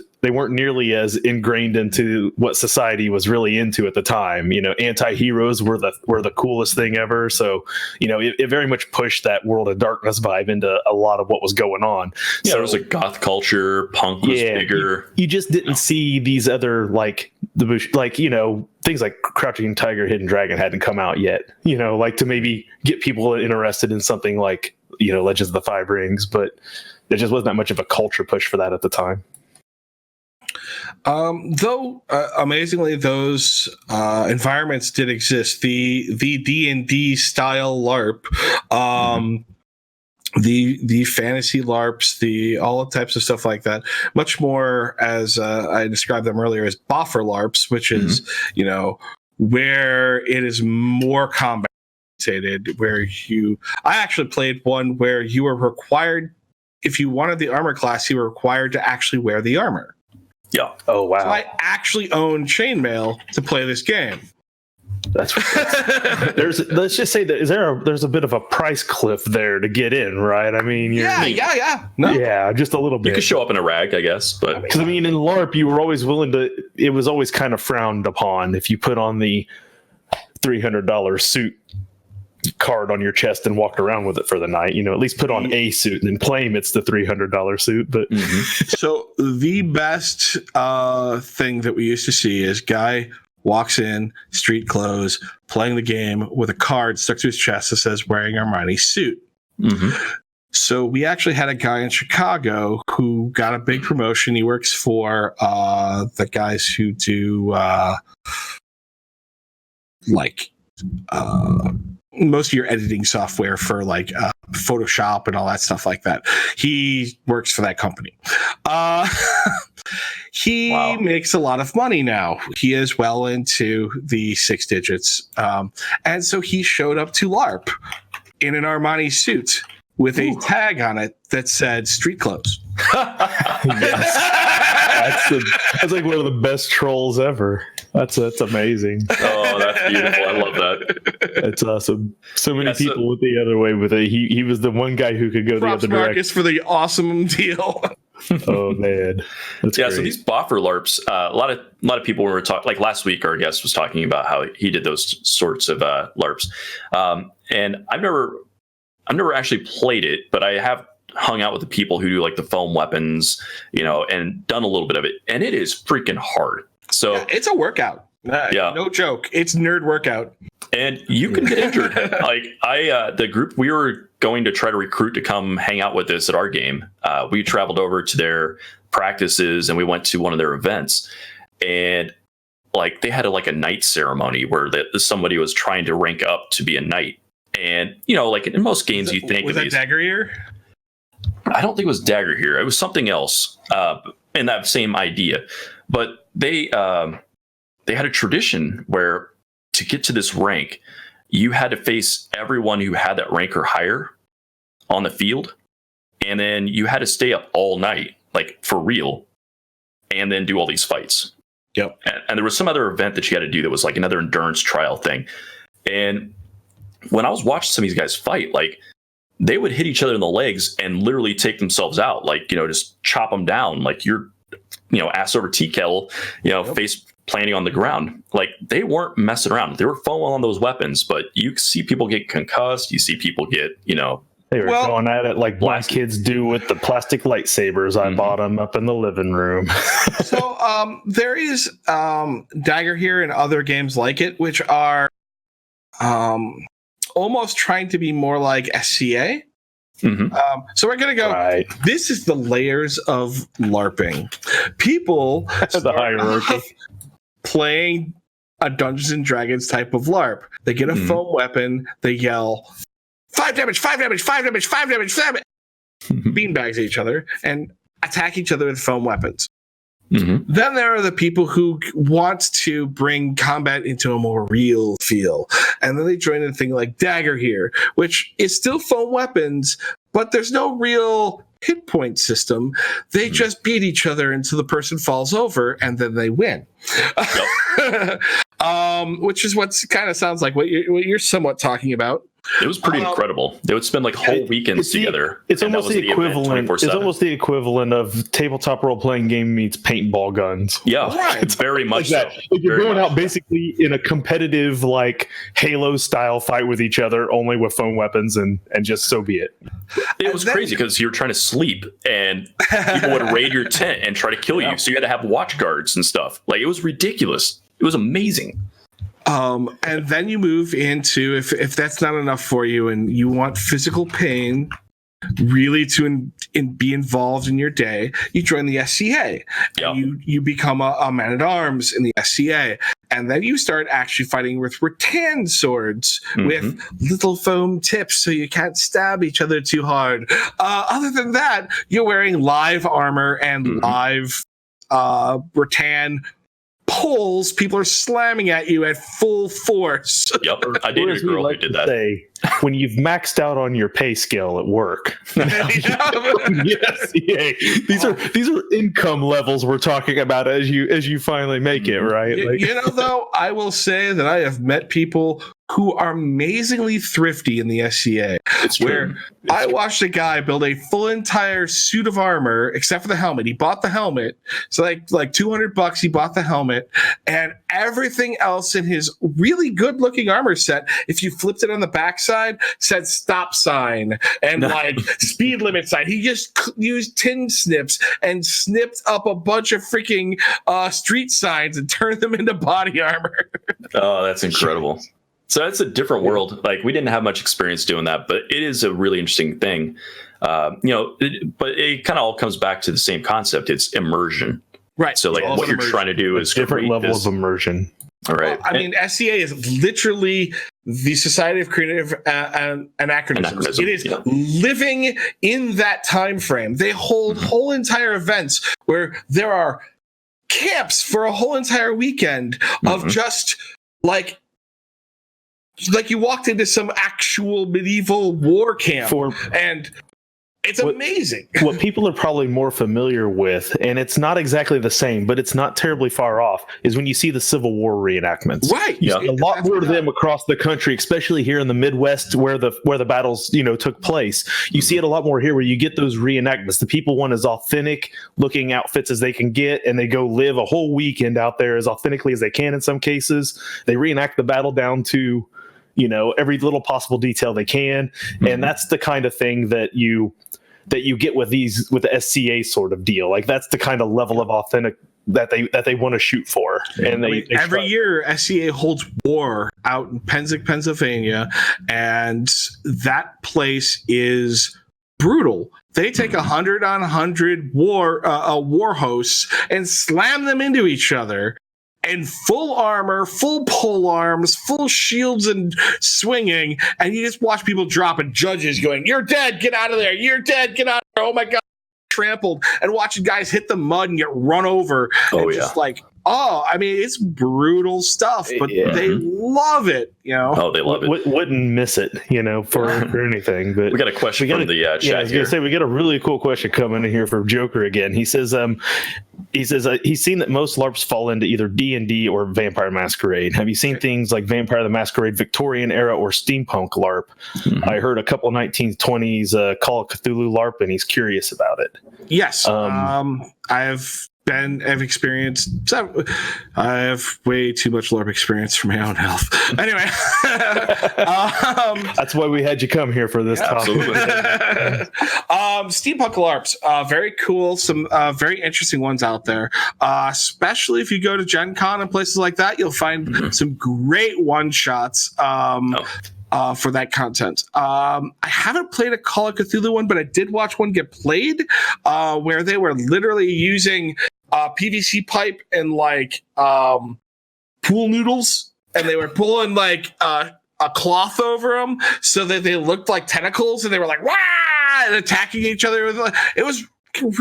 nearly as ingrained into what society was really into at the time. Anti-heroes were the coolest thing ever. So, it very much pushed that World of Darkness vibe into a lot of what was going on. Yeah, there was a goth culture, punk was bigger. You just didn't see these other things like Crouching Tiger, Hidden Dragon hadn't come out yet. To maybe get people interested in something like Legends of the Five Rings, but there just wasn't that much of a culture push for that at the time. Though amazingly, those environments did exist. The D&D style LARP, the fantasy LARPs, all types of stuff like that. Much more, as I described them earlier, as buffer LARPs, which is where it is more combat oriented. I actually played one where you were required. If you wanted the armor class, you were required to actually wear the armor. Yeah. Oh, wow. So I actually own chainmail to play this game. Let's just say that there's a bit of a price cliff there to get in, right? I mean, just a little bit. You could show up in a rag, I guess, but because in LARP, you were always willing to. It was always kind of frowned upon if you put on the $300 suit card on your chest and walked around with it for the night. At least put on a suit and then claim it's the $300 suit. But so the best thing that we used to see is guy walks in, street clothes, playing the game with a card stuck to his chest that says wearing Armani suit. So we actually had a guy in Chicago who got a big promotion. He works for the guys who do most of your editing software for Photoshop and all that stuff like that. He works for that company. He makes a lot of money now. He is well into the 6 digits. And so he showed up to LARP in an Armani suit with a tag on it that said street clothes. That's like one of the best trolls ever. That's amazing. Oh, that's beautiful. I love that. That's awesome. So many people went the other way with it. He was the one guy who could go the other direction. Marcus for the awesome deal. Oh man, that's great. So these boffer LARPs, a lot of people were talking. Like last week, our guest was talking about how he did those sorts of LARPs, and I've never actually played it, but I have hung out with the people who do like the foam weapons, and done a little bit of it, and it is freaking hard. So yeah, it's a workout. No joke. It's nerd workout. And you can get injured. The group we were going to try to recruit to come hang out with us at our game, we traveled over to their practices and we went to one of their events, and they had a knight ceremony where somebody was trying to rank up to be a knight. And, in most games you think... Was that Dagger Ear? I don't think it was Dagger Ear. It was something else in that same idea. But they had a tradition where to get to this rank, you had to face everyone who had that rank or higher on the field. And then you had to stay up all night, for real, and then do all these fights. Yep. And there was some other event that you had to do that was another endurance trial thing. And when I was watching some of these guys fight, they would hit each other in the legs and literally take themselves out, just chop them down, you're, ass over tea kettle, face planting on the ground. They weren't messing around. They were foaming on those weapons, but you see people get concussed. You see people get, They were going at it like black kids do with the plastic lightsabers. I bought them up in the living room. So there is Dagger here and other games like it, which are almost trying to be more like SCA. Mm-hmm. So we're going to go, Right. This is the layers of LARPing. People The hierarchy. playing a Dungeons and Dragons type of LARP. They get a foam weapon, they yell, 5 damage, 5 damage, 5 damage, 5 damage, 5 damage. Beanbags each other and attack each other with foam weapons. Mm-hmm. Then there are the people who want to bring combat into a more real feel. And then they join a thing like Dagger here, which is still foam weapons, but there's no real hit point system. They just beat each other until the person falls over and then they win. Which is what kind of sounds like what you're somewhat talking about. It was pretty incredible. They would spend whole weekends together. It's almost the equivalent. It's almost the equivalent of tabletop role playing game meets paintball guns. Yeah, right. It's very much so. You're going out basically in a competitive Halo style fight with each other, only with foam weapons, and just so be it. It was crazy because you were trying to sleep and people would raid your tent and try to kill you. So you had to have watch guards and stuff. It was ridiculous. It was amazing. And then you move into, if that's not enough for you and you want physical pain really to be involved in your day, you join the SCA. Yep. You become a man-at-arms in the SCA. And then you start actually fighting with rattan swords with little foam tips so you can't stab each other too hard. Other than that, you're wearing live armor and live rattan poles. People are slamming at you at full force. Yep, I dated a girl who did that. When you've maxed out on your pay scale at work. Yes, these are income levels we're talking about as you finally make it, right? Though, I will say that I have met people who are amazingly thrifty in the SCA. I watched a guy build a full entire suit of armor except for the helmet. He bought the helmet, so like $200. He bought the helmet, and everything else in his really good looking armor set, if you flipped it on the backside, said stop sign and speed limit sign. He just used tin snips and snipped up a bunch of freaking street signs and turned them into body armor. Oh, that's incredible. So it's a different world. Like, we didn't have much experience doing that, but it is a really interesting thing. But it kind of all comes back to the same concept. It's immersion. Right. So like what you're trying to do is different level of immersion. All right. Well, I mean, SCA is literally the Society of Creative Anachronisms. It is living in that time frame. They hold whole entire events where there are camps for a whole entire weekend of just like you walked into some actual medieval war camp and it's amazing. What people are probably more familiar with, and it's not exactly the same, but it's not terribly far off, is when you see the Civil War reenactments. Right. You see a lot more of them across the country, especially here in the Midwest where the battles, took place. You see it a lot more here where you get those reenactments. The people want as authentic looking outfits as they can get, and they go live a whole weekend out there as authentically as they can in some cases. They reenact the battle down to every little possible detail they can. And that's the kind of thing that you get with the SCA sort of deal. Like, that's the kind of level of authentic that they want to shoot for. And they every year SCA holds war out in Pennsic, Pennsylvania, and that place is brutal. They take 100 on 100 war hosts and slam them into each other. And full armor, full pole arms, full shields and swinging, and you just watch people drop and judges going, "You're dead, get out of there, you're dead, get out of there, oh my god," trampled, and watching guys hit the mud and get run over. Just like, I mean, it's brutal stuff, but they love it, Oh, they love it. Wouldn't miss it, for anything. But we got a question from the chat here. I was going to say, we got a really cool question coming in here from Joker again. He says, he's seen that most LARPs fall into either D&D or Vampire Masquerade. Have you seen things like Vampire the Masquerade Victorian era or Steampunk LARP? I heard a couple 1920s Call of Cthulhu LARP, and he's curious about it. Yes. I've experienced. I have way too much LARP experience for my own health. Anyway, that's why we had you come here for this topic. Steampunk LARPs, very cool. Some very interesting ones out there. Especially if you go to Gen Con and places like that, you'll find some great one shots. For that content. I haven't played a Call of Cthulhu one, but I did watch one get played where they were literally using PVC pipe and pool noodles, and they were pulling a cloth over them so that they looked like tentacles, and they were like, "Wah!" and attacking each other. It was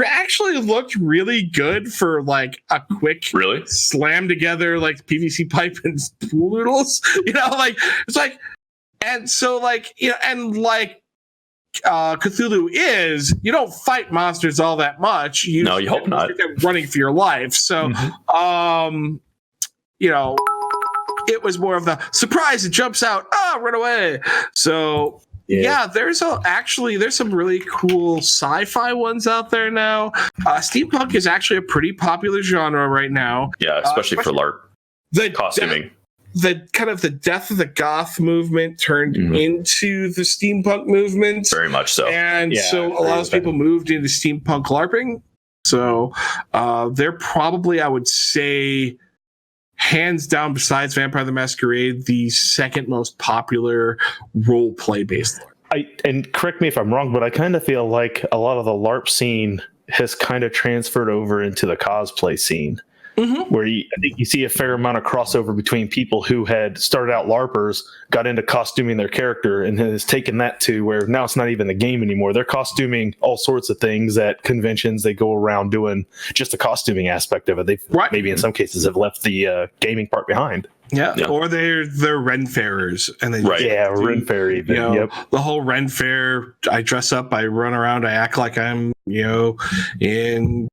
actually looked really good for a quick slam together PVC pipe and pool noodles. It's like. And so, Cthulhu is, you don't fight monsters all that much. You hope not. Running for your life. So, it was more of the surprise. It jumps out. Run away. So, there's some really cool sci-fi ones out there now. Steampunk is actually a pretty popular genre right now. Yeah, especially for LARP. The costuming. The kind of the death of the goth movement turned into the steampunk movement. Very much so. And so a lot of people moved into steampunk LARPing. So they're probably, I would say, hands down, besides Vampire the Masquerade, the second most popular role play based LARP. And correct me if I'm wrong, but I kind of feel like a lot of the LARP scene has kind of transferred over into the cosplay scene. Where I think you see a fair amount of crossover between people who had started out LARPers, got into costuming their character, and has taken that to where now it's not even the game anymore. They're costuming all sorts of things at conventions. They go around doing just the costuming aspect of it. They maybe in some cases have left the gaming part behind. Yeah, or they're Ren Fairers, and they Ren Fair even. The whole Ren Fair. I dress up, I run around, I act like I'm in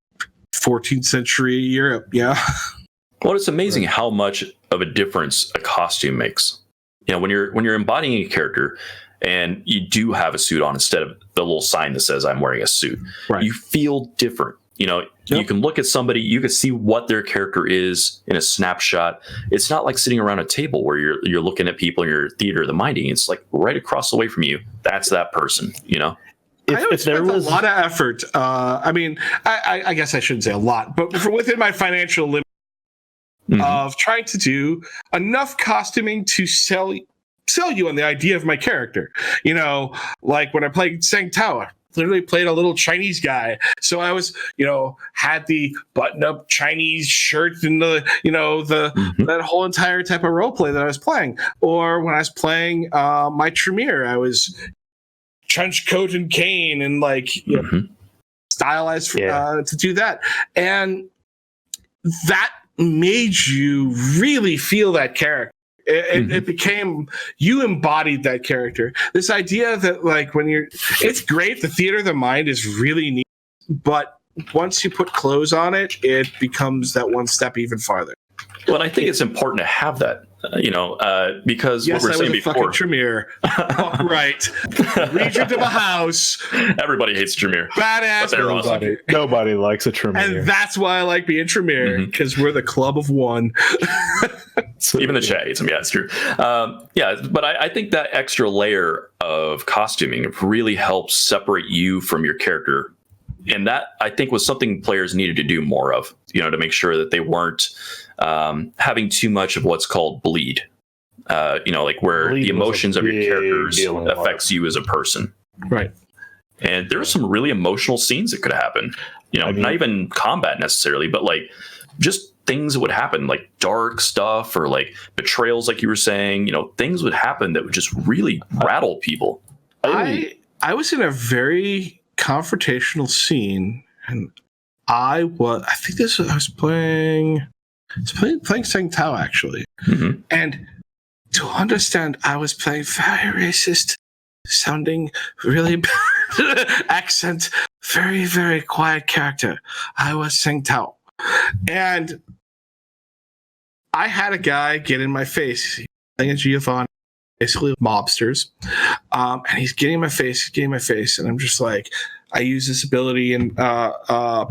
14th century Europe. Well, it's amazing how much of a difference a costume makes. When you're embodying a character and you do have a suit on instead of the little sign that says I'm wearing a suit, you feel different. You can look at somebody, you can see what their character is in a snapshot. It's not like sitting around a table where you're looking at people in your theater of the minding. It's like right across the way from you. That's that person, If there was a lot of effort, I guess I shouldn't say a lot, but within my financial limit of trying to do enough costuming to sell sell you on the idea of my character. You know, like when I played Sang Tao, literally played a little Chinese guy. So I was, had the button-up Chinese shirt and that whole entire type of role play that I was playing. Or when I was playing my Tremere, I was trench coat and cane and stylized to do that. And that made you really feel that character. It became, you embodied that character. This idea that it's great, the theater of the mind is really neat, but once you put clothes on it, it becomes that one step even farther. Well, I think it's important to have that, because what we were saying before. Fucking Tremere. Right. Regent of a house. Everybody hates Tremere. Badass. Nobody likes a Tremere. And that's why I like being Tremere, because we're the club of one. Even the chat hates them. Yeah, it's true. But I think that extra layer of costuming really helps separate you from your character. And that, I think, was something players needed to do more of, to make sure that they weren't having too much of what's called bleed. Where bleed the emotions of your characters affects you as a person. Right. And there were some really emotional scenes that could happen. Not even combat necessarily, but just things that would happen, like dark stuff or betrayals, like you were saying. Things would happen that would just really rattle people. I was in a very confrontational scene, and I was playing Sang Tao, actually. Mm-hmm. And to understand, I was playing very racist sounding, really bad accent, very, very quiet character. I was Sang Tao. And I had a guy get in my face, playing a Giovanni, basically mobsters. And he's getting in my face. And I'm just like, I use this ability in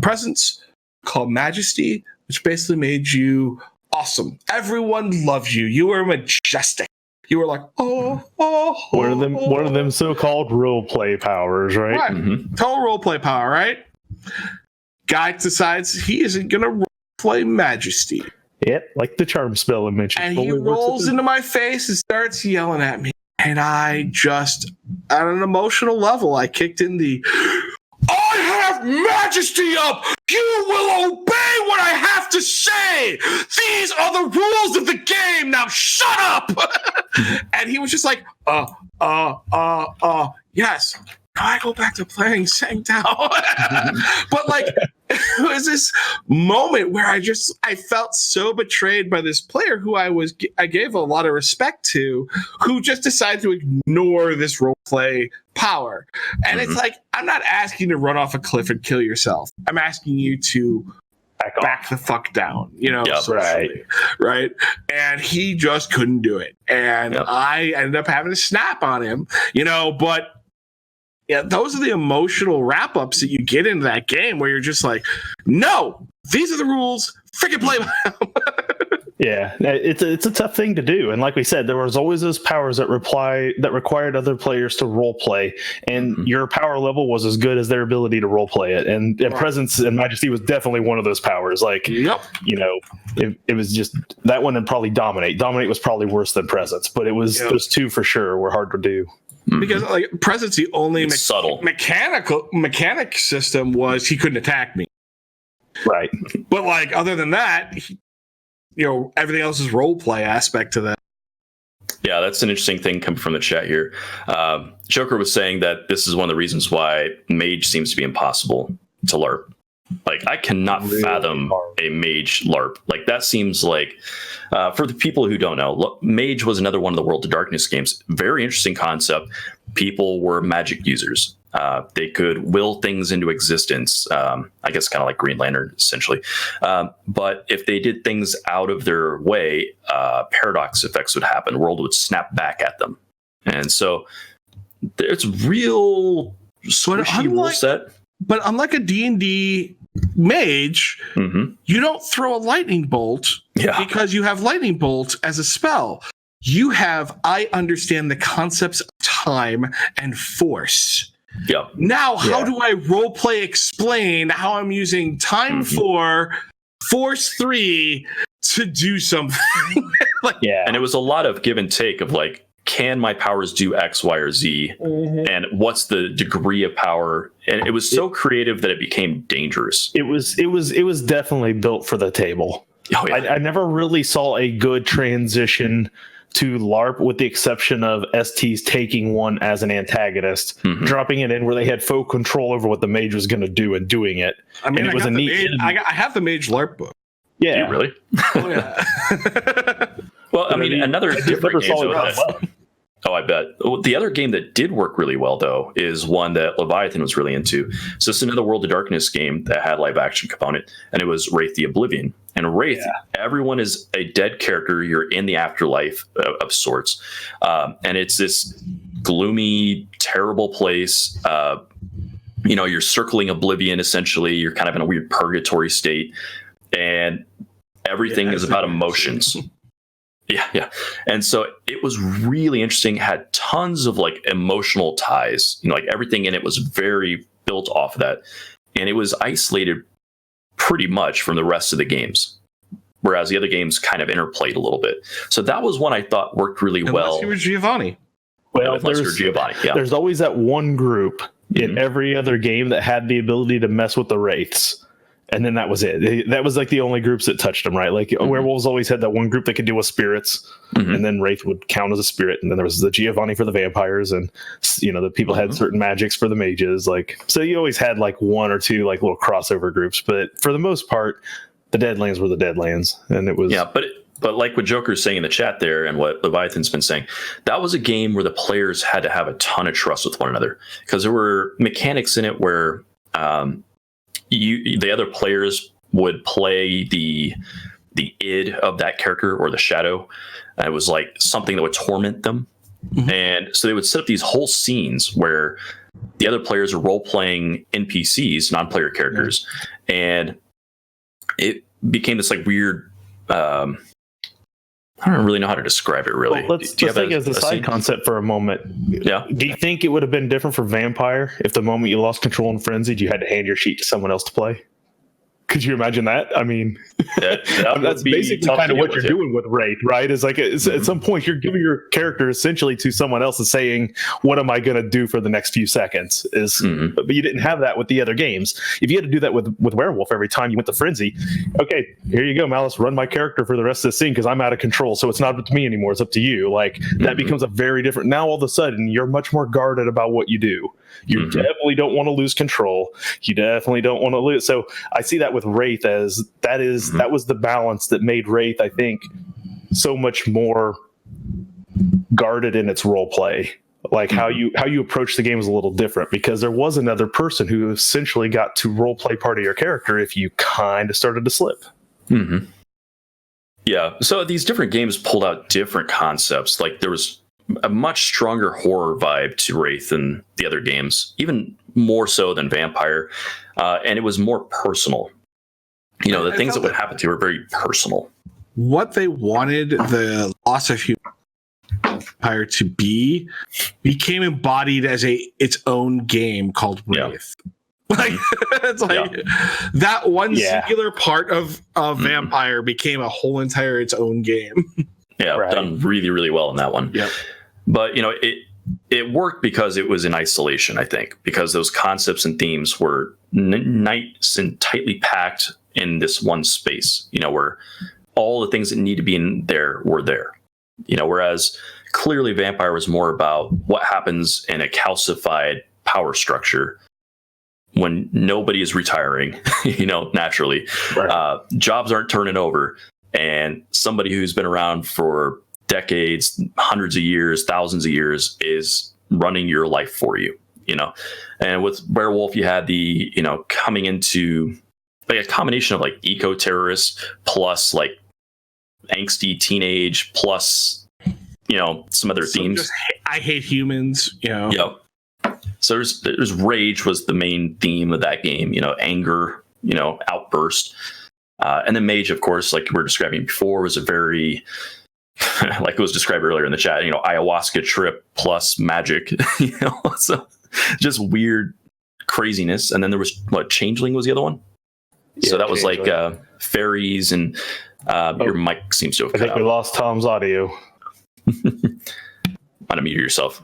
Presence called Majesty, which basically made you awesome. Everyone loves you. You were majestic. You were like, oh. One of them so-called roleplay powers, right? Right. Mm-hmm. Total roleplay power, right? Guy decides he isn't going to roleplay Majesty. Yep, like the charm spell I mentioned. And he rolls into my face and starts yelling at me. And I just, at an emotional level, I kicked in the, I have Majesty up! You will obey what I have to say! These are the rules of the game! Now shut up! And he was just like, yes. Now I go back to playing Sang Tao. But it was this moment where I felt so betrayed by this player who I gave a lot of respect to, who just decided to ignore this role play power. And it's like, I'm not asking you to run off a cliff and kill yourself. I'm asking you to back the fuck down, right? And he just couldn't do it. And I ended up having to snap on him, but yeah, those are the emotional wrap-ups that you get into that game where you're just like, no, these are the rules. Freaking play by them. Yeah, it's a tough thing to do. And like we said, there was always those powers that required other players to role play, and your power level was as good as their ability to role play it. And Presence and Majesty was definitely one of those powers. It was just that one, and probably Dominate. Dominate was probably worse than Presence, but it was those two for sure were hard to do. Because Presence, the only subtle mechanic system was he couldn't attack me. Right. But other than that, everything else is role play aspect to that. Yeah, that's an interesting thing coming from the chat here. Joker was saying that this is one of the reasons why Mage seems to be impossible to LARP. I cannot fathom a Mage LARP. That seems for the people who don't know, Mage was another one of the World of Darkness games. Very interesting concept. People were magic users. They could will things into existence. I guess kind of like Green Lantern, essentially. But if they did things out of their way, paradox effects would happen. The world would snap back at them. And so there's real squishy rule set. But unlike a D&D mage, you don't throw a lightning bolt because you have lightning bolt as a spell. You have, I understand the concepts of time and force. Yep. Now, how do I roleplay explain how I'm using time 4, force 3 to do something? And it was a lot of give and take of can my powers do X, Y, or Z? And what's the degree of power? And it was so creative that it became dangerous. It was definitely built for the table. Oh, yeah. I never really saw a good transition to LARP, with the exception of ST's taking one as an antagonist, dropping it in where they had full control over what the mage was going to do and doing it. I mean, and it was a neat. I have the mage LARP book. Yeah, Do you really? Oh, yeah. Well, I mean, another different game. Well. Oh, I bet. The other game that did work really well, though, is one that Leviathan was really into. So it's another World of Darkness game that had live action component, and it was Wraith the Oblivion. And Wraith, everyone is a dead character. You're in the afterlife of sorts. And it's this gloomy, terrible place. You're circling oblivion, essentially. You're kind of in a weird purgatory state. And everything is about emotions. Yeah. And so it was really interesting, had tons of like emotional ties, like everything in it was very built off of that. And it was isolated pretty much from the rest of the games, whereas the other games kind of interplayed a little bit. So that was one I thought worked really well. Unless you were Giovanni. Well, unless you're Giovanni, there's always that one group in every other game that had the ability to mess with the wraiths. And then that was it. That was like the only groups that touched them, right? Like werewolves always had that one group that could deal with spirits, and then Wraith would count as a spirit. And then there was the Giovanni for the vampires, and the people had certain magics for the mages. Like, so you always had like one or two like little crossover groups, but for the most part, the Deadlands were the Deadlands, and it was But like what Joker's saying in the chat there, and what Leviathan's been saying, that was a game where the players had to have a ton of trust with one another, because there were mechanics in it where the other players would play the id of that character or the shadow. And it was like something that would torment them. And so they would set up these whole scenes where the other players are role-playing NPCs, non-player characters. And it became this like weird, I don't really know how to describe it, really. Well, let's think as a side concept for a moment. Yeah. Do you think it would have been different for Vampire if the moment you lost control and frenzied, you had to hand your sheet to someone else to play? Could you imagine that? I mean, that's basically kind of what you're doing with Wraith, right? Is like at some point you're giving your character essentially to someone else and saying, "What am I going to do for the next few seconds?" But you didn't have that with the other games. If you had to do that with Werewolf every time you went to frenzy, okay, here you go, Malice, run my character for the rest of the scene because I'm out of control. So it's not up to me anymore; it's up to you. Like that becomes a very different. Now all of a sudden you're much more guarded about what you do. You definitely don't want to lose control. You definitely don't want to lose. So I see that with Wraith as that was the balance that made Wraith, I think, so much more guarded in its role play. Like how you approach the game is a little different because there was another person who essentially got to role play part of your character if you kind of started to slip. Yeah. So these different games pulled out different concepts. Like there was a much stronger horror vibe to Wraith than the other games, even more so than Vampire. And it was more personal. The things that would happen to you were very personal. What they wanted the loss of human Vampire to be became embodied as its own game called Wraith. Like it's like that one singular part of Vampire became a whole entire its own game. Yeah, done really, really well in that one. Yep. But it worked because it was in isolation, I think, because those concepts and themes were nice and tightly packed in this one space, where all the things that need to be in there were there. Whereas clearly Vampire was more about what happens in a calcified power structure when nobody is retiring, naturally. Right. Jobs aren't turning over. And somebody who's been around for decades, hundreds of years, thousands of years is running your life for you, And with Werewolf, you had the, coming into like a combination of like eco-terrorists plus like angsty teenage plus, some other themes. I hate humans, Yep. So there's rage was the main theme of that game, anger, outburst. And then Mage, of course, like we were describing before, was a very, like it was described earlier in the chat, ayahuasca trip plus magic, so just weird craziness. And then there was Changeling was the other one. Yeah, so that was like fairies and your mic seems to have cut out. We lost Tom's audio. Might have muted yourself.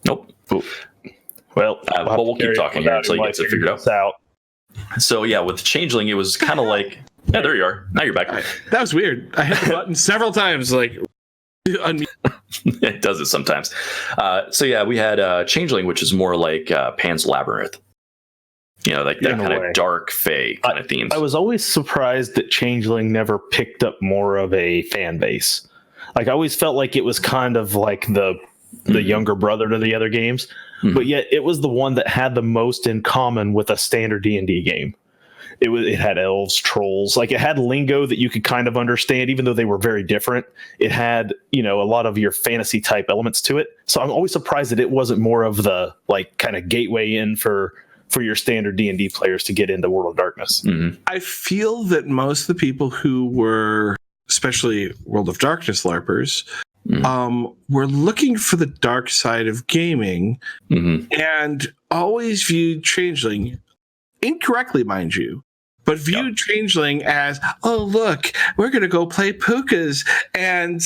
Nope. Ooh. Well, but we'll keep talking here until you get it figured out. So yeah, with Changeling, it was kind of like, yeah, there you are. Now you're back. That was weird. I hit the button several times, like unmute. It does it sometimes. So yeah, we had Changeling, which is more like Pan's Labyrinth. You know, like that kind of dark fae kind of themes. I was always surprised that Changeling never picked up more of a fan base. Like, I always felt like it was kind of like the younger brother to the other games, but yet it was the one that had the most in common with a standard D&D game. It had elves, trolls, like it had lingo that you could kind of understand, even though they were very different. It had, you know, a lot of your fantasy type elements to it. So I'm always surprised that it wasn't more of the like kind of gateway in for your standard D&D players to get into World of Darkness. I feel that most of the people who were, especially World of Darkness LARPers, were looking for the dark side of gaming and always viewed Changeling, incorrectly, mind you, but viewed Changeling as, oh, look, we're going to go play Pukas, and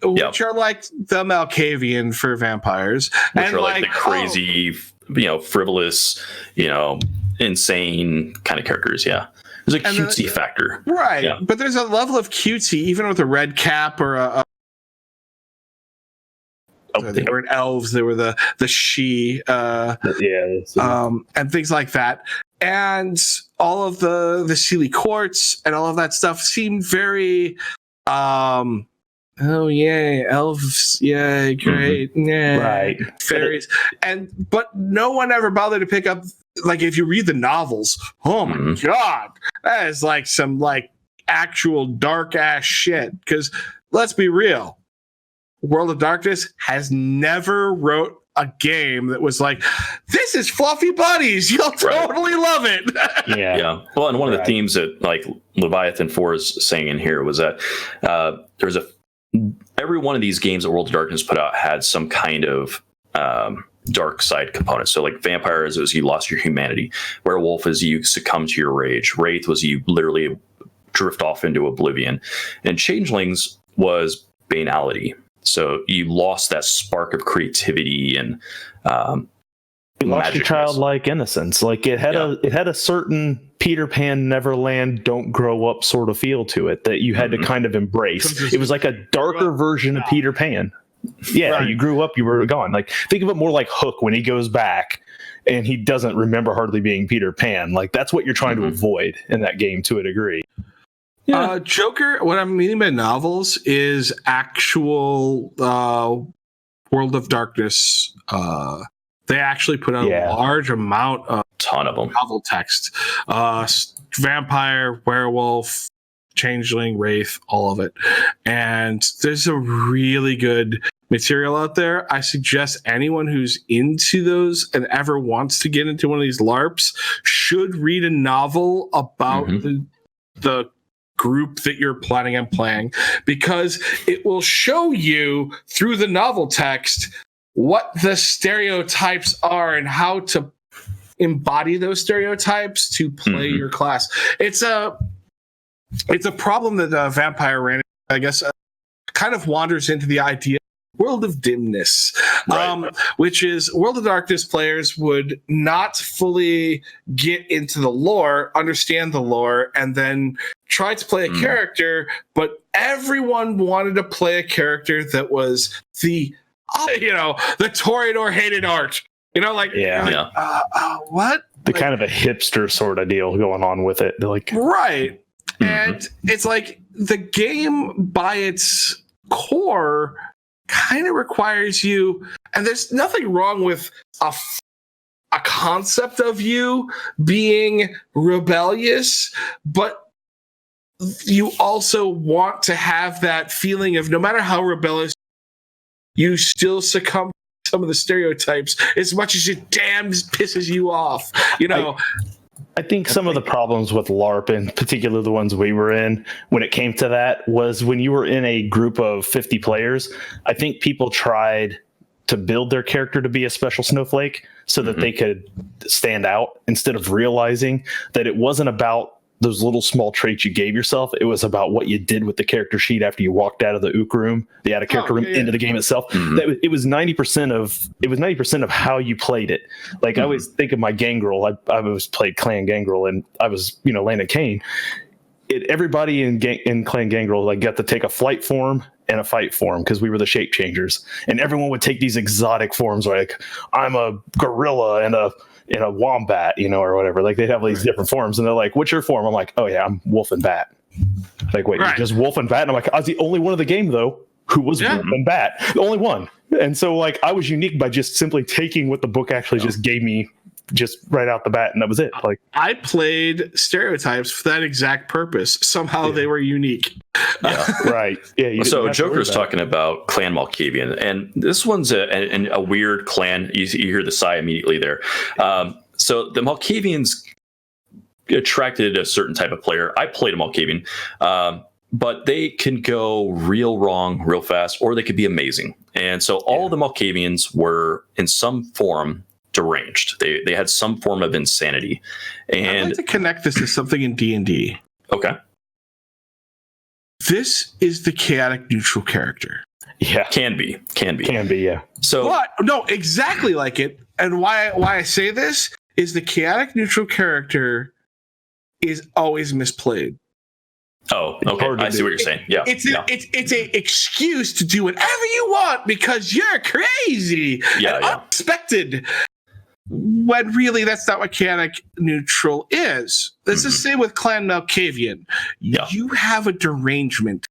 which are like the Malkavian for vampires. Which and are like the crazy, you know, frivolous, you know, insane kind of characters, There's a cutesy factor. Right, but there's a level of cutesy, even with a red cap or they weren't elves, they were the she and things like that, and all of the Sealy courts and all of that stuff seemed very oh yay, elves, yay, great, right, fairies, but no one ever bothered to pick up, like, if you read the novels, oh my god, that is like some like actual dark ass shit. Because let's be real, World of Darkness has never wrote a game that was like, this is fluffy buddies, you'll totally love it. Yeah. Well, and one of the themes that like Leviathan 4 is saying in here was that there's every one of these games that World of Darkness put out had some kind of dark side component. So like vampire is you lost your humanity. Werewolf is you succumb to your rage. Wraith was you literally drift off into oblivion. And Changelings was banality. So you lost that spark of creativity and you lost your childlike innocence. Like it had a certain Peter Pan Neverland don't grow up sort of feel to it that you had to kind of embrace. It was like a darker version of Peter Pan. You grew up, you were gone. Like, think of it more like Hook when he goes back and he doesn't remember hardly being Peter Pan. Like, that's what you're trying to avoid in that game to a degree. Joker, what I'm meaning by novels is actual World of Darkness. They actually put out a large amount of novel text. Vampire, werewolf, changeling, wraith, all of it. And there's a really good material out there. I suggest anyone who's into those and ever wants to get into one of these LARPs should read a novel about the group that you're planning on playing, because it will show you through the novel text what the stereotypes are and how to embody those stereotypes to play your class. It's a problem that Vampire ran, I guess, kind of wanders into the idea of World of Dimness, which is World of Darkness players would not fully get into the lore, understand the lore, and then try to play a character, but everyone wanted to play a character that was the Toreador hated art. What? The kind of a hipster sort of deal going on with it. Like, right. And it's like the game by its core kind of requires you, and there's nothing wrong with a concept of you being rebellious, but you also want to have that feeling of no matter how rebellious, you still succumb to some of the stereotypes as much as it damn pisses you off. I think some of the problems with LARP, in particular the ones we were in, when it came to that, was when you were in a group of 50 players, I think people tried to build their character to be a special snowflake so that they could stand out, instead of realizing that it wasn't about those little small traits you gave yourself. It was about what you did with the character sheet after you walked out of the ook room, the out of character room into the game itself. It was 90% of how you played it. Like I always think of my gangrel. I always played Clan Gangrel, and I was Landon Kane. Everybody in Clan Gangrel like got to take a flight form and a fight form because we were the shape changers, and everyone would take these exotic forms like I'm a gorilla and a wombat, or whatever. Like they'd have these different forms, and they're like, "What's your form?" I'm like, "Oh yeah, I'm wolf and bat." Like, wait, you're just wolf and bat? And I'm like, I was the only one of the game though who was wolf and bat, the only one. And so like I was unique by just simply taking what the book actually just gave me just right out the bat, and that was it. Like I played stereotypes for that exact purpose. Somehow they were unique. Right. Yeah. So Joker's talking about Clan Malkavian, and this one's a weird clan. You hear the sigh immediately there. So the Malkavians attracted a certain type of player. I played a Malkavian, but they can go real wrong real fast, or they could be amazing. And so all the Malkavians were in some form deranged. They had some form of insanity. And I'd like to connect this to something in D&D. Okay. This is the chaotic neutral character. Yeah. Can be, yeah. So But no, exactly like it. And why I say this is the chaotic neutral character is always misplayed. Oh, okay. I see what you're saying. Yeah. It's a excuse to do whatever you want because you're crazy. Yeah. Unexpected. When really that's not what chaotic neutral is. It's the same with Clan Malkavian. Yeah. You have a derangement,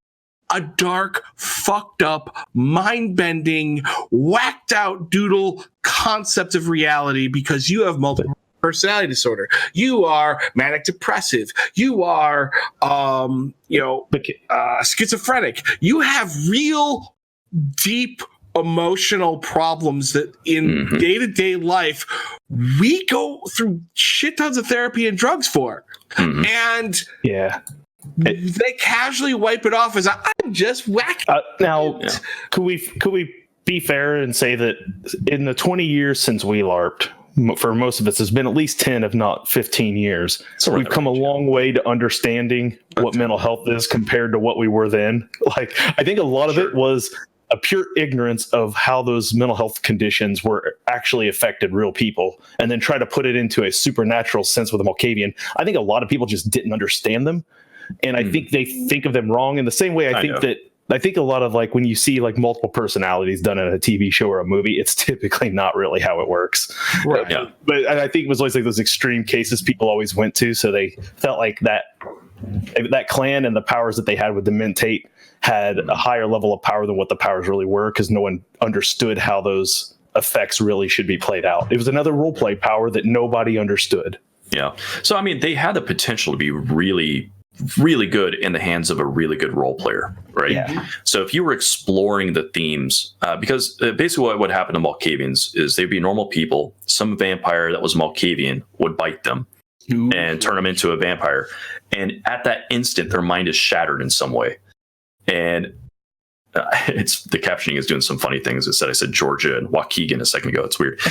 a dark, fucked up, mind-bending, whacked out doodle concept of reality because you have multiple personality disorder. You are manic depressive. You are schizophrenic. You have real deep emotional problems that in day-to-day life we go through shit tons of therapy and drugs for. And they casually wipe it off as I'm just whacked. Could we be fair and say that in the 20 years since we LARPed, for most of us, it's been at least 10, if not 15 years. So we've come a long way to understanding what mental health is compared to what we were then. Like, I think a lot of it was a pure ignorance of how those mental health conditions were actually affected real people, and then try to put it into a supernatural sense with a Malkavian. I think a lot of people just didn't understand them. And I think they think of them wrong in the same way. I think a lot of like when you see like multiple personalities done in a TV show or a movie, it's typically not really how it works. Right. Yeah. But I think it was always like those extreme cases people always went to. So they felt like that clan and the powers that they had with the mentate had a higher level of power than what the powers really were, because no one understood how those effects really should be played out. It was another roleplay power that nobody understood. Yeah. So, I mean, they had the potential to be really, really good in the hands of a really good role player, right? Yeah. So if you were exploring the themes, because basically what happened to Malkavians is they'd be normal people. Some vampire that was Malkavian would bite them and turn them into a vampire. And at that instant, their mind is shattered in some way. And it's the captioning is doing some funny things. I said Georgia and Waukegan a second ago. It's weird.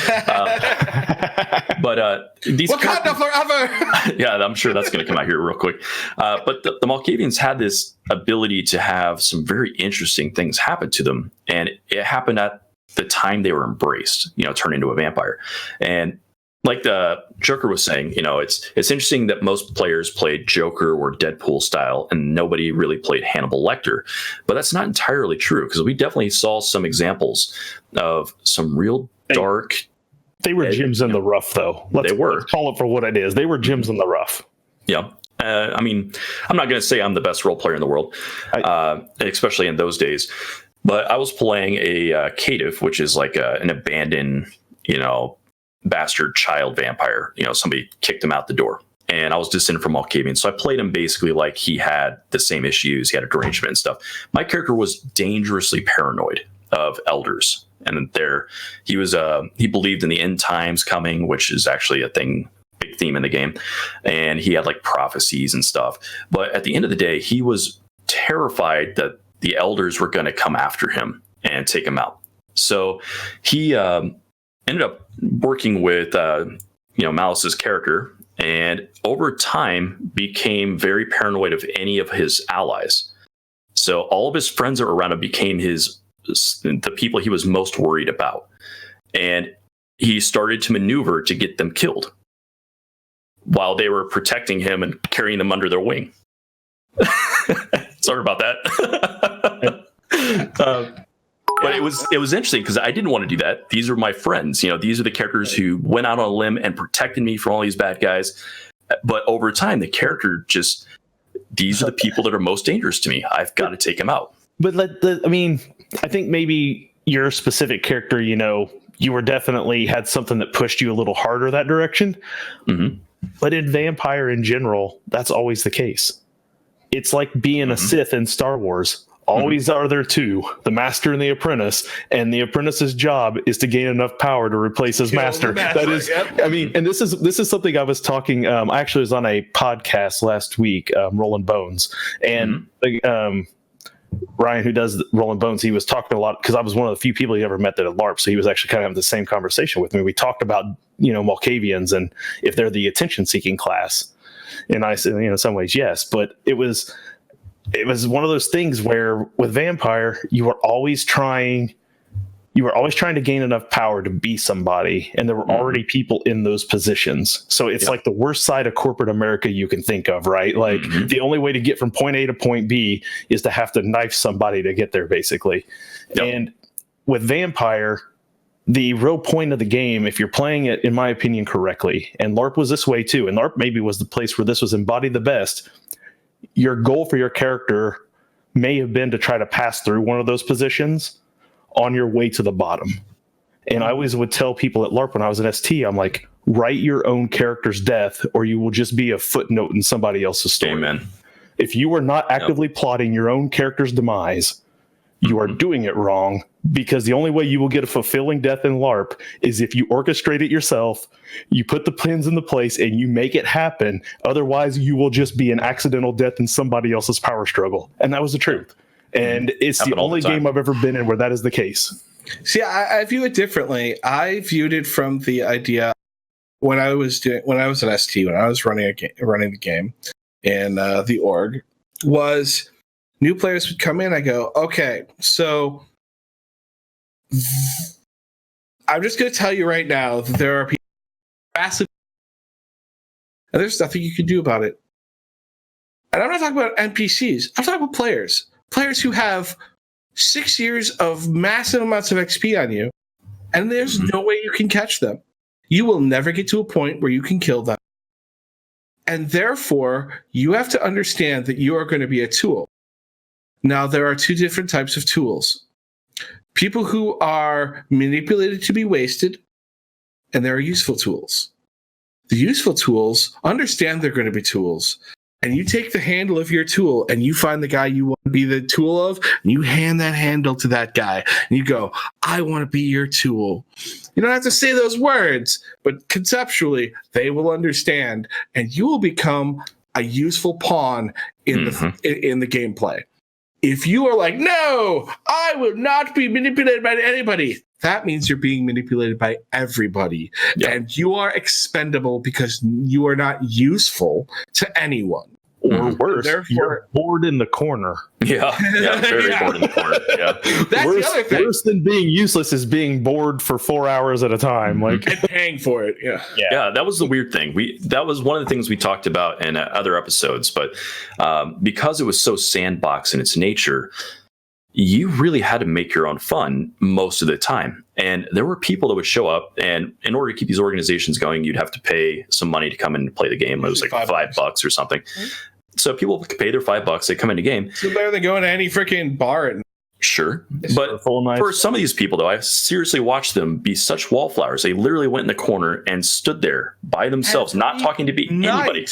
But these Wakanda forever. Yeah, I'm sure that's going to come out here real quick. But the Malkavians had this ability to have some very interesting things happen to them, and it happened at the time they were embraced. Turned into a vampire. And like the Joker was saying, it's interesting that most players played Joker or Deadpool style, and nobody really played Hannibal Lecter. But that's not entirely true, because we definitely saw some examples of some real dark. They were gems in the rough, though. Let's call it for what it is. They were gems in the rough. Yeah. I mean, I'm not going to say I'm the best role player in the world, especially in those days. But I was playing a caitiff, which is like an abandoned, bastard child vampire. Somebody kicked him out the door, and I was descended from Malkavian. So I played him basically like he had the same issues. He had a derangement and stuff. My character was dangerously paranoid of elders. And he believed in the end times coming, which is actually a big theme in the game. And he had like prophecies and stuff. But at the end of the day, he was terrified that the elders were going to come after him and take him out. So he ended up working with Malice's character and over time became very paranoid of any of his allies. So all of his friends that were around him became the people he was most worried about. And he started to maneuver to get them killed while they were protecting him and carrying them under their wing. Sorry about that. But it was interesting because I didn't want to do that. These are my friends. These are the characters who went out on a limb and protected me from all these bad guys. But over time, the character these are the people that are most dangerous to me. I've got to take them out. But I think maybe your specific character, you were definitely had something that pushed you a little harder that direction. Mm-hmm. But in Vampire in general, that's always the case. It's like being a Sith in Star Wars. Always are there two, the master and the apprentice, and the apprentice's job is to gain enough power to replace his master. That is, and this is something I was talking. I actually was on a podcast last week, Rolling Bones, and Ryan, who does Rolling Bones, he was talking a lot because I was one of the few people he ever met that at Larp, so he was actually kind of having the same conversation with me. We talked about Malkavians and if they're the attention-seeking class, and I said, in some ways, yes, but it was one of those things where with Vampire, you were always trying to gain enough power to be somebody, and there were already people in those positions. So it's like the worst side of corporate America you can think of, right? Like the only way to get from point A to point B is to have to knife somebody to get there, basically. Yep. And with Vampire, the real point of the game, if you're playing it, in my opinion, correctly, and LARP was this way too, and LARP maybe was the place where this was embodied the best, your goal for your character may have been to try to pass through one of those positions on your way to the bottom. And I always would tell people at LARP when I was an ST, I'm like, write your own character's death or you will just be a footnote in somebody else's story. Amen. If you are not actively plotting your own character's demise, you are doing it wrong, because the only way you will get a fulfilling death in LARP is if you orchestrate it yourself, you put the pins into place, and you make it happen. Otherwise, you will just be an accidental death in somebody else's power struggle. And that was the truth. And it's the only game I've ever been in where that is the case. See, I view it differently. I viewed it from the idea when I was an ST, when I was running the game, and the org was new players would come in. I go, okay, so I'm just going to tell you right now that there are people massive, and there's nothing you can do about it. And I'm not talking about NPCs. I'm talking about players who have 6 years of massive amounts of XP on you, and there's no way you can catch them. You will never get to a point where you can kill them. And therefore, you have to understand that you are going to be a tool. Now, there are two different types of tools. People who are manipulated to be wasted, and there are useful tools. The useful tools understand they're going to be tools, and you take the handle of your tool and you find the guy you want to be the tool of, and you hand that handle to that guy, and you go, I want to be your tool. You don't have to say those words, but conceptually, they will understand, and you will become a useful pawn in the gameplay. If you are like, no, I will not be manipulated by anybody, that means you're being manipulated by everybody. Yep. And you are expendable because you are not useful to anyone. Or worse, you're bored in the corner. Yeah, very bored in the corner. Yeah, that's the other thing. Worse than being useless is being bored for 4 hours at a time, and paying for it. Yeah. That was the weird thing. That was one of the things we talked about in other episodes. But because it was so sandbox in its nature, you really had to make your own fun most of the time. And there were people that would show up, and in order to keep these organizations going, you'd have to pay some money to come in and play the game. It was like $5 or something. So people could pay their $5. They come in the game. So better than going to any freaking bar. Sure. But for some of these people, though, I seriously watched them be such wallflowers. They literally went in the corner and stood there by themselves, not talking to anybody.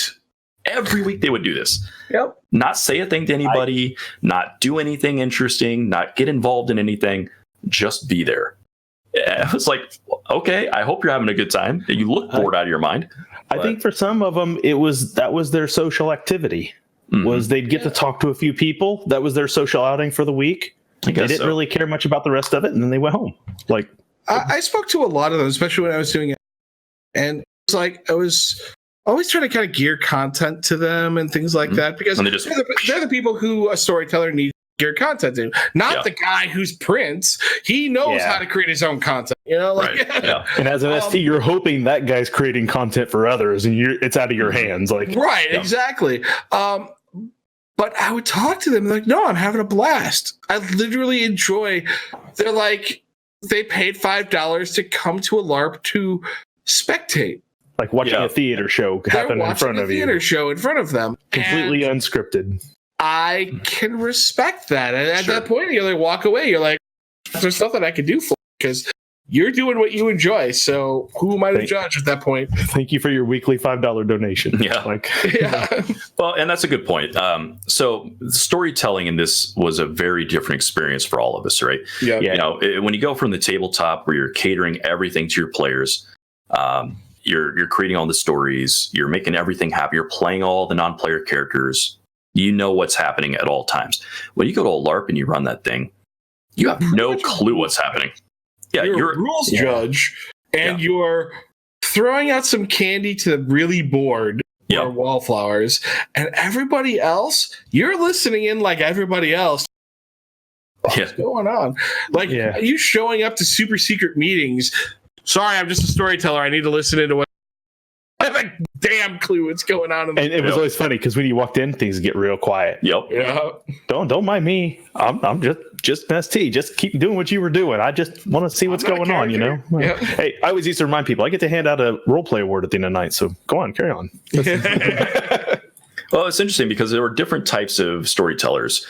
Every week they would do this. Yep. Not say a thing to anybody, not do anything interesting, not get involved in anything, just be there. I was like, okay, I hope you're having a good time. You look bored out of your mind. I think for some of them, that was their social activity. Was they'd get to talk to a few people. That was their social outing for the week. They didn't really care much about the rest of it, and then they went home. Like, I spoke to a lot of them, especially when I was doing it, and it's like I was always trying to kind of gear content to them and things like that, because And they just- they're the people who a storyteller needs to gear content to, not the guy who's Prince. He knows how to create his own content, you know? Like, Right. Yeah. And as an ST, you're hoping that guy's creating content for others, and it's out of your hands. Like, right, exactly. But I would talk to them like, no, I'm having a blast. I literally enjoy. They're like, they paid $5 to come to a LARP to spectate. like watching a theater show happen in front of you. Theater show in front of them, Completely unscripted. I can respect that. And at that point, you like walk away. You're like, there's nothing I can do for you because you're doing what you enjoy. So who am I to judge at that point? Thank you for your weekly $5 donation. Yeah. Like, Well, and that's a good point. So storytelling in this was a very different experience for all of us, right? Yeah. You know, when you go from the tabletop where you're catering everything to your players, you're creating all the stories, you're making everything happen, you're playing all the non-player characters, you know what's happening at all times. When you go to a LARP and you run that thing, you have no clue what's happening. Yeah, you're a rules judge, and you're throwing out some candy to the really bored or wallflowers, and everybody else, you're listening in like everybody else. What's going on? Like, are you showing up to super secret meetings? Sorry, I'm just a storyteller. I need to listen into what. I have a damn clue what's going on. And it was always funny because when you walked in, things get real quiet. Yep. Yeah. Don't mind me. I'm just an ST. Just keep doing what you were doing. I just want to see what's going on. You know. Yeah. Hey, I always used to remind people I get to hand out a roleplay award at the end of the night. So go on, carry on. Well, it's interesting because there were different types of storytellers.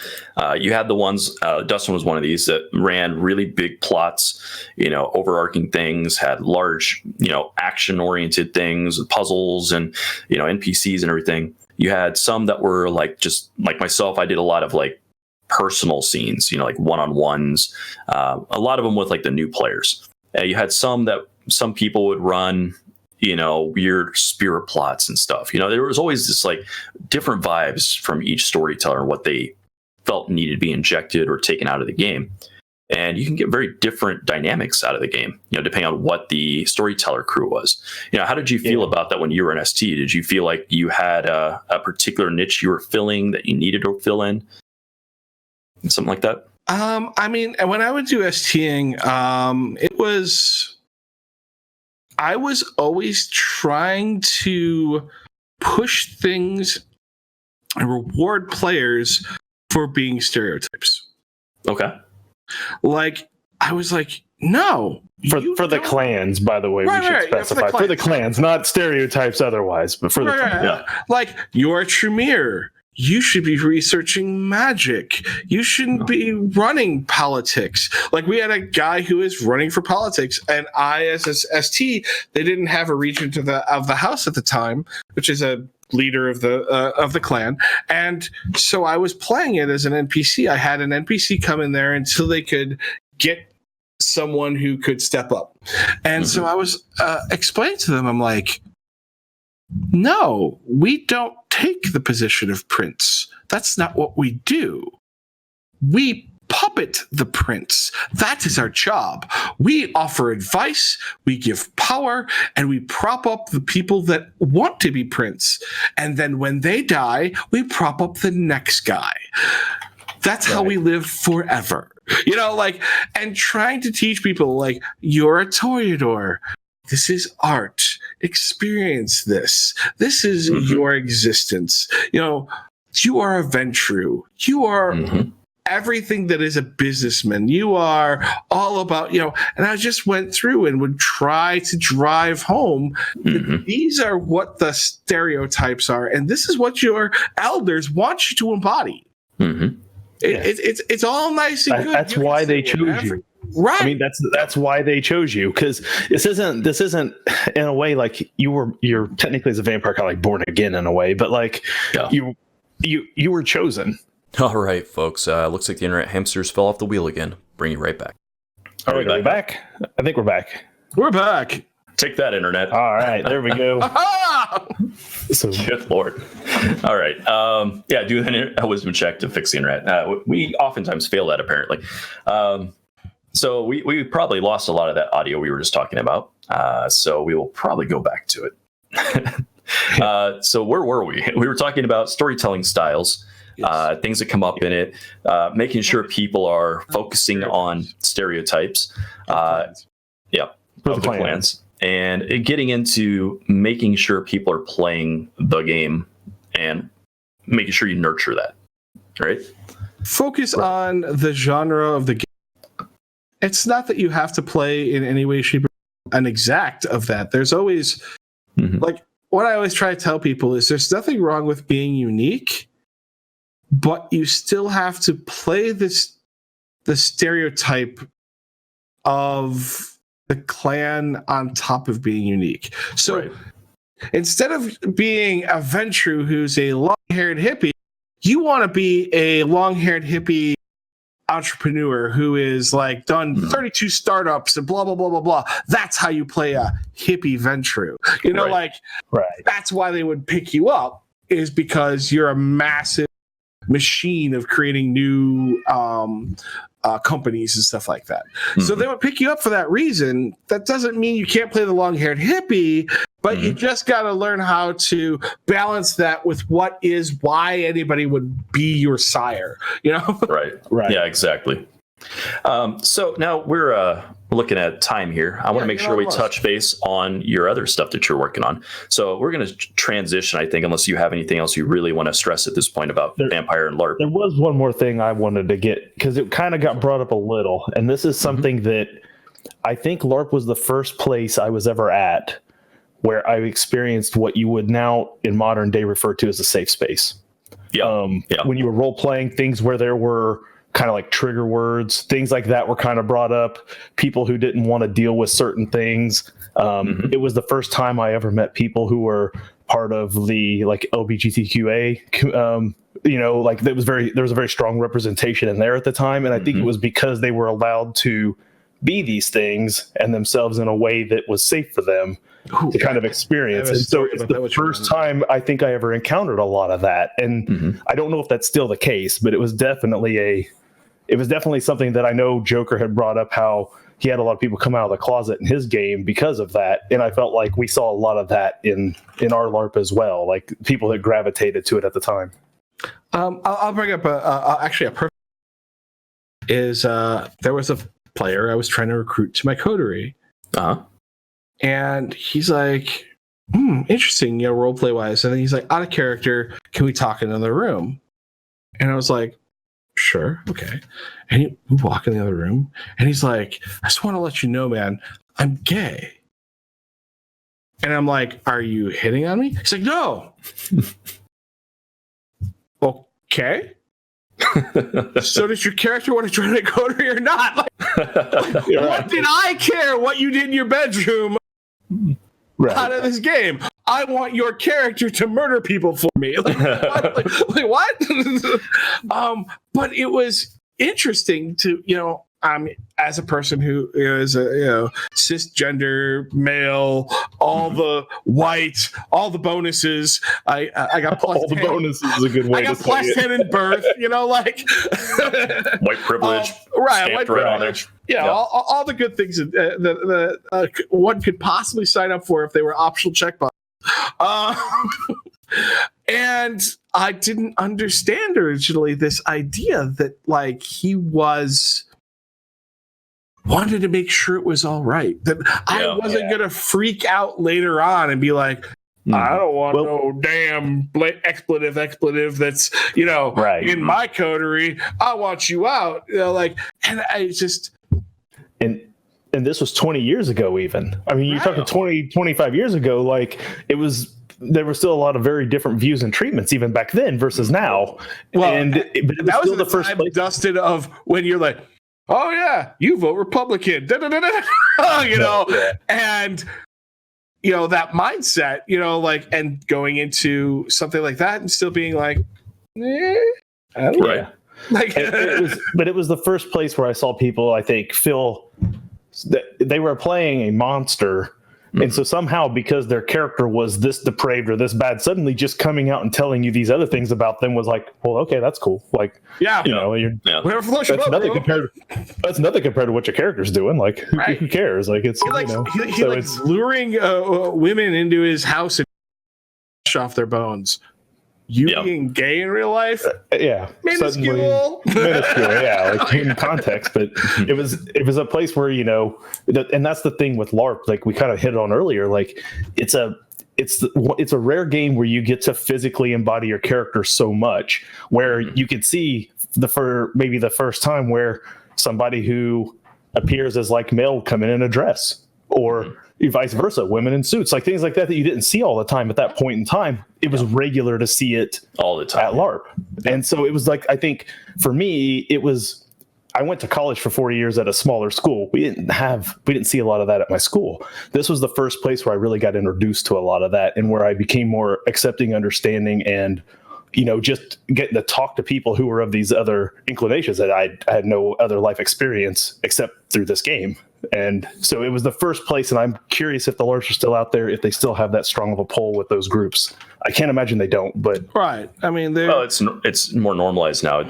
You had the ones, Dustin was one of these that ran really big plots, you know, overarching things, had large, you know, action-oriented things, puzzles and, you know, NPCs and everything. You had some that were like, just like myself, I did a lot of like personal scenes, you know, like one-on-ones, a lot of them with like the new players. You had some people would run, you know, weird spirit plots and stuff. You know, there was always this like different vibes from each storyteller and what they felt needed to be injected or taken out of the game. And you can get very different dynamics out of the game, you know, depending on what the storyteller crew was. You know, how did you feel about that when you were an ST? Did you feel like you had a particular niche you were filling that you needed to fill in? Something like that? I mean, when I would do STing, I was always trying to push things and reward players for being stereotypes. Okay. Like, I was like, no. For the clans, by the way, we should specify. For the clans, not stereotypes otherwise, but for the clans. Yeah. Like, you're a Tremere. You should be researching magic. You shouldn't be running politics. Like, we had a guy who is running for politics, and I, as a ST, they didn't have a regent of the house at the time, which is a leader of the clan. And so I was playing it as an NPC. I had an NPC come in there until they could get someone who could step up. And so I was explaining to them, I'm like, no, we don't take the position of prince. That's not what we do. We puppet the prince. That is our job. We offer advice, we give power, and we prop up the people that want to be prince. And then when they die, we prop up the next guy. That's how we live forever. You know, like, and trying to teach people, like, you're a Toreador. This is art. Experience this. This is your existence. You know, you are a Ventru. You are everything that is a businessman. You are all about, you know, and I just went through and would try to drive home. These are what the stereotypes are. And this is what your elders want you to embody. It's all nice and good. That's why they chose you. Right. I mean, that's why they chose you, because this isn't in a way like you're technically as a vampire kind of like born again in a way, but like you were chosen. All right, folks. Looks like the internet hamsters fell off the wheel again. Bring you right back. Are we back? I think we're back. We're back. Take that, internet. All right, there we go. So good Lord. All right. Do a wisdom check to fix the internet. We oftentimes fail that, apparently. So we probably lost a lot of that audio we were just talking about. So we will probably go back to it. So where were we? We were talking about storytelling styles, things that come up in it, making sure people are focusing on stereotypes. Of the clans. And getting into making sure people are playing the game and making sure you nurture that, right? Focus on the genre of the game. It's not that you have to play in any way, shape, or an exact of that. There's always, like, what I always try to tell people is there's nothing wrong with being unique, but you still have to play the stereotype of the clan on top of being unique. So instead of being a Ventru who's a long-haired hippie, you want to be a long-haired hippie entrepreneur who is like done 32 startups and blah, blah, blah, blah, blah. That's how you play a hippie Ventru. You know, that's why they would pick you up, is because you're a massive machine of creating new companies and stuff like that. So they would pick you up for that reason. That doesn't mean you can't play the long-haired hippie, but you just got to learn how to balance that with why anybody would be your sire, you know? Right. Yeah, exactly. So now we're looking at time here. I want to make sure we touch base on your other stuff that you're working on. So we're going to transition, I think, unless you have anything else you really want to stress at this point about Vampire and LARP. There was one more thing I wanted to get, because it kind of got brought up a little, and this is something that I think LARP was the first place I was ever at where I experienced what you would now in modern day refer to as a safe space. When you were role playing, things where there were kind of like trigger words, things like that were kind of brought up. People who didn't want to deal with certain things. It was the first time I ever met people who were part of the like LGBTQA. You know, like there was a very strong representation in there at the time, and I think it was because they were allowed to be these things and themselves in a way that was safe for them to kind of experience. And so it's the first time I think I ever encountered a lot of that. And I don't know if that's still the case, but it was definitely something that I know Joker had brought up, how he had a lot of people come out of the closet in his game because of that. And I felt like we saw a lot of that in our LARP as well, like people that gravitated to it at the time. I'll bring up a perfect is there was a player I was trying to recruit to my coterie. And he's like, interesting, you know, role play wise. And then he's like, out of character, can we talk in another room? And I was like, sure, okay. And we walk in the other room, and he's like, I just want to let you know, man, I'm gay. And I'm like, are you hitting on me? He's like, no. Okay. So does your character want to join a coterie or not? What did I care what you did in your bedroom out of this game? I want your character to murder people for me. What? But it was interesting to, you know, as a person who is a cisgender male, all the white, all the bonuses. I got plus all 10. The bonuses is a good way to say it. I got plus 10 in birth. You know, like white privilege, white privilege. Yeah, all the good things that one could possibly sign up for if they were optional checkboxes. And I didn't understand originally this idea that like he wanted to make sure it was all right. That I wasn't going to freak out later on and be like, I don't want no damn expletive that's, you know, in my coterie. I want you out. You know, like, and I just... And this was 20 years ago even. I mean, you're talking 20, 25 years ago, like there were still a lot of very different views and treatments even back then versus now. Well, and that was the first place, Dustin, of when you're like, oh yeah, you vote Republican, you know, and you know that mindset, you know, like, and going into something like that and still being like, I don't know. Like, it was the first place where I saw people, I think, feel that they were playing a monster. And so somehow, because their character was this depraved or this bad, suddenly just coming out and telling you these other things about them was like, well, okay, that's cool. Like, you know, that's nothing compared to what your character's doing. Like, who cares? Like, it's luring women into his house and flesh off their bones. You being gay in real life, minuscule. Yeah, like in context, but it was a place where, and that's the thing with LARP, like we kind of hit on earlier, like it's a rare game where you get to physically embody your character so much, where you could see maybe the first time where somebody who appears as like male come in a dress, or vice versa, women in suits, like things like that you didn't see all the time at that point in time. It was regular to see it all the time at LARP. And so it was like, I think for me, I went to college for 4 years at a smaller school. We didn't see a lot of that at my school. This was the first place where I really got introduced to a lot of that, and where I became more accepting, understanding, and just getting to talk to people who were of these other inclinations that I had no other life experience except through this game. And so it was the first place, and I'm curious if the LARPs are still out there, if they still have that strong of a pull with those groups. I can't imagine they don't, but right. I mean, it's more normalized now.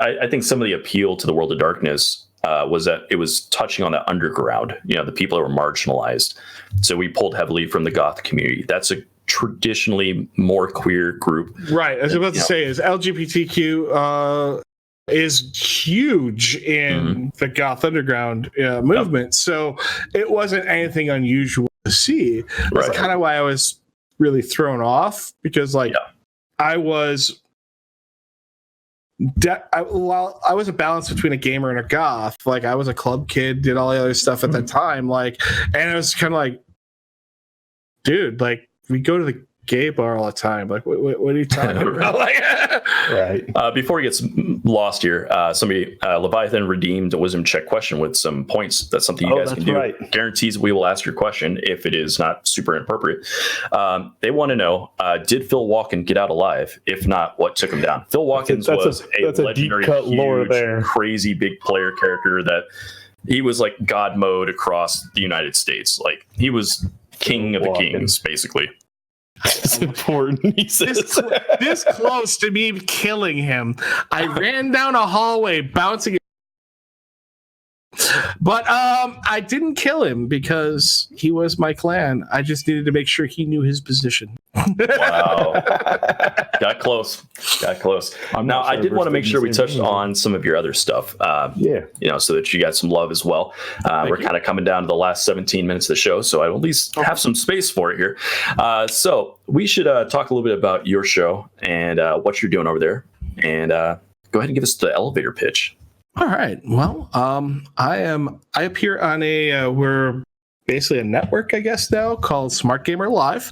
I think some of the appeal to the World of Darkness was that it was touching on that underground, the people that were marginalized. So we pulled heavily from the goth community. That's a traditionally more queer group. Right. I was about to say, is LGBTQ is huge in the goth underground movement. So it wasn't anything unusual to see. That's kind of why I was really thrown off, because I was I was a balance between a gamer and a goth. Like, I was a club kid, did all the other stuff at that time. Like, and it was kind of like, dude, like, we go to the gay bar all the time. Like, what are you talking about? Right. Before he gets lost here, somebody, Leviathan redeemed a wisdom check question with some points. That's something you guys can do. Right. Guarantees we will ask your question if it is not super inappropriate. They want to know, did Phil Walken get out alive? If not, what took him down? Phil Walken was a legendary, huge, crazy big player character that he was like God mode across the United States. Like, he was king of the kings, basically. It's important. He says this close to me killing him. I ran down a hallway bouncing, but I didn't kill him because he was my clan. I just needed to make sure he knew his position. Wow. Got close. Now, I did want to make sure we touched on some of your other stuff. So that you got some love as well. We're kind of coming down to the last 17 minutes of the show, so I at least have some space for it here. So we should talk a little bit about your show and what you're doing over there. And go ahead and give us the elevator pitch. All right. Well, I appear on we're basically a network, I guess, now, called Smart Gamer Live.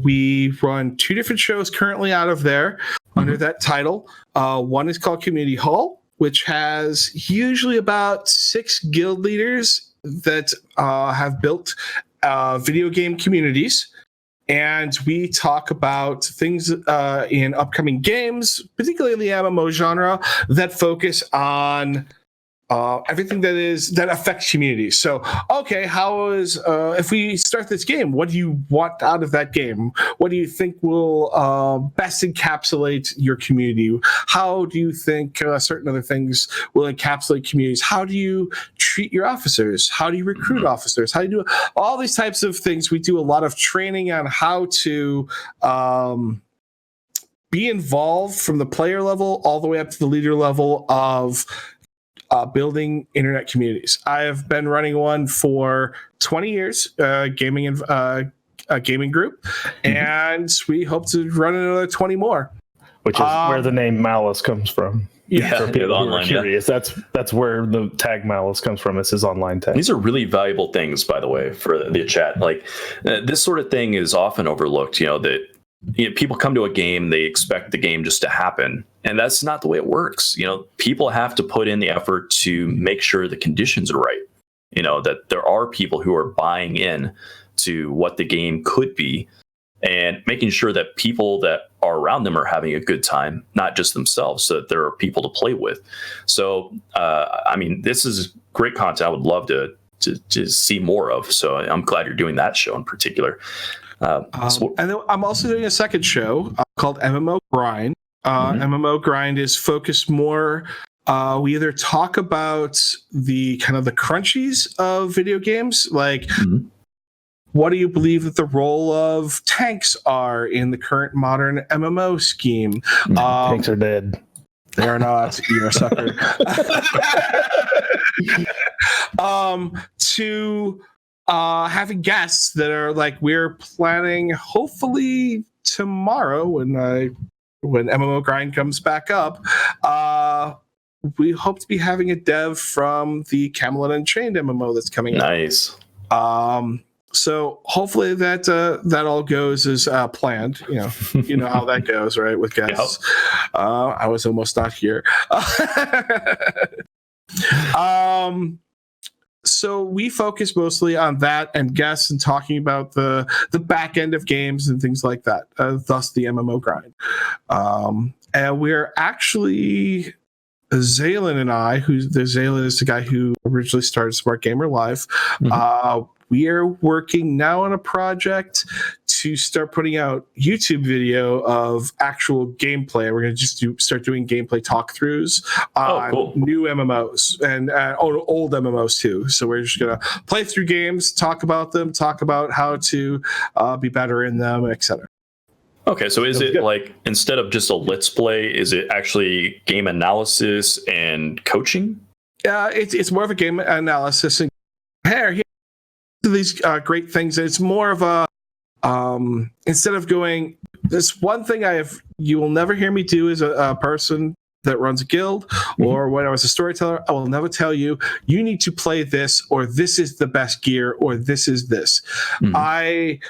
We run 2 different shows currently out of there under that title. One is called Community Hall, which has usually about 6 guild leaders that have built video game communities. And we talk about things in upcoming games, particularly in the MMO genre, that focus on everything that affects communities. So, okay, if we start this game, what do you want out of that game? What do you think will best encapsulate your community? How do you think certain other things will encapsulate communities? How do you treat your officers? How do you recruit officers? How do you do all these types of things? We do a lot of training on how to be involved from the player level all the way up to the leader level of building internet communities. I have been running one for 20 years, gaming group, and we hope to run another 20 more. Which is where the name Malice comes from. For people who are curious, that's where the tag Malice comes from. It's his online tag. These are really valuable things, by the way, for the chat. Like, this sort of thing is often overlooked. People come to a game, they expect the game just to happen, and that's not the way it works. People have to put in the effort to make sure the conditions are right. That there are people who are buying in to what the game could be, and making sure that people that are around them are having a good time, not just themselves, so that there are people to play with. So, this is great content. I would love to see more of. So I'm glad you're doing that show in particular. And then I'm also doing a second show called MMO Grind. MMO Grind is focused more. We either talk about the kind of the crunchies of video games, like what do you believe that the role of tanks are in the current modern MMO scheme? Tanks are dead. They're not. You're a sucker. To having guests that are like, we're planning hopefully tomorrow when MMO Grind comes back up. We hope to be having a dev from the Camelot Unchained MMO that's coming out. Nice. So hopefully that all goes as planned. You know how that goes, right? With guests. Yep. I was almost not here. So we focus mostly on that and guests and talking about the back end of games and things like that. Thus the MMO Grind. And we're actually Zaylin and I, Zaylin is the guy who originally started Smart Gamer Live. Mm-hmm. We are working now on a project to start putting out YouTube video of actual gameplay. We're going to just start doing gameplay talkthroughs on new MMOs and old MMOs too. So we're just going to play through games, talk about them, talk about how to be better in them, etc. Okay, so is it like, instead of just a let's play, is it actually game analysis and coaching? It's more of a game analysis and here these great things. It's more of a instead of going, this one thing you will never hear me do as a person that runs a guild, or when I was a storyteller, I will never tell you need to play this, or this is the best gear, or this is this. I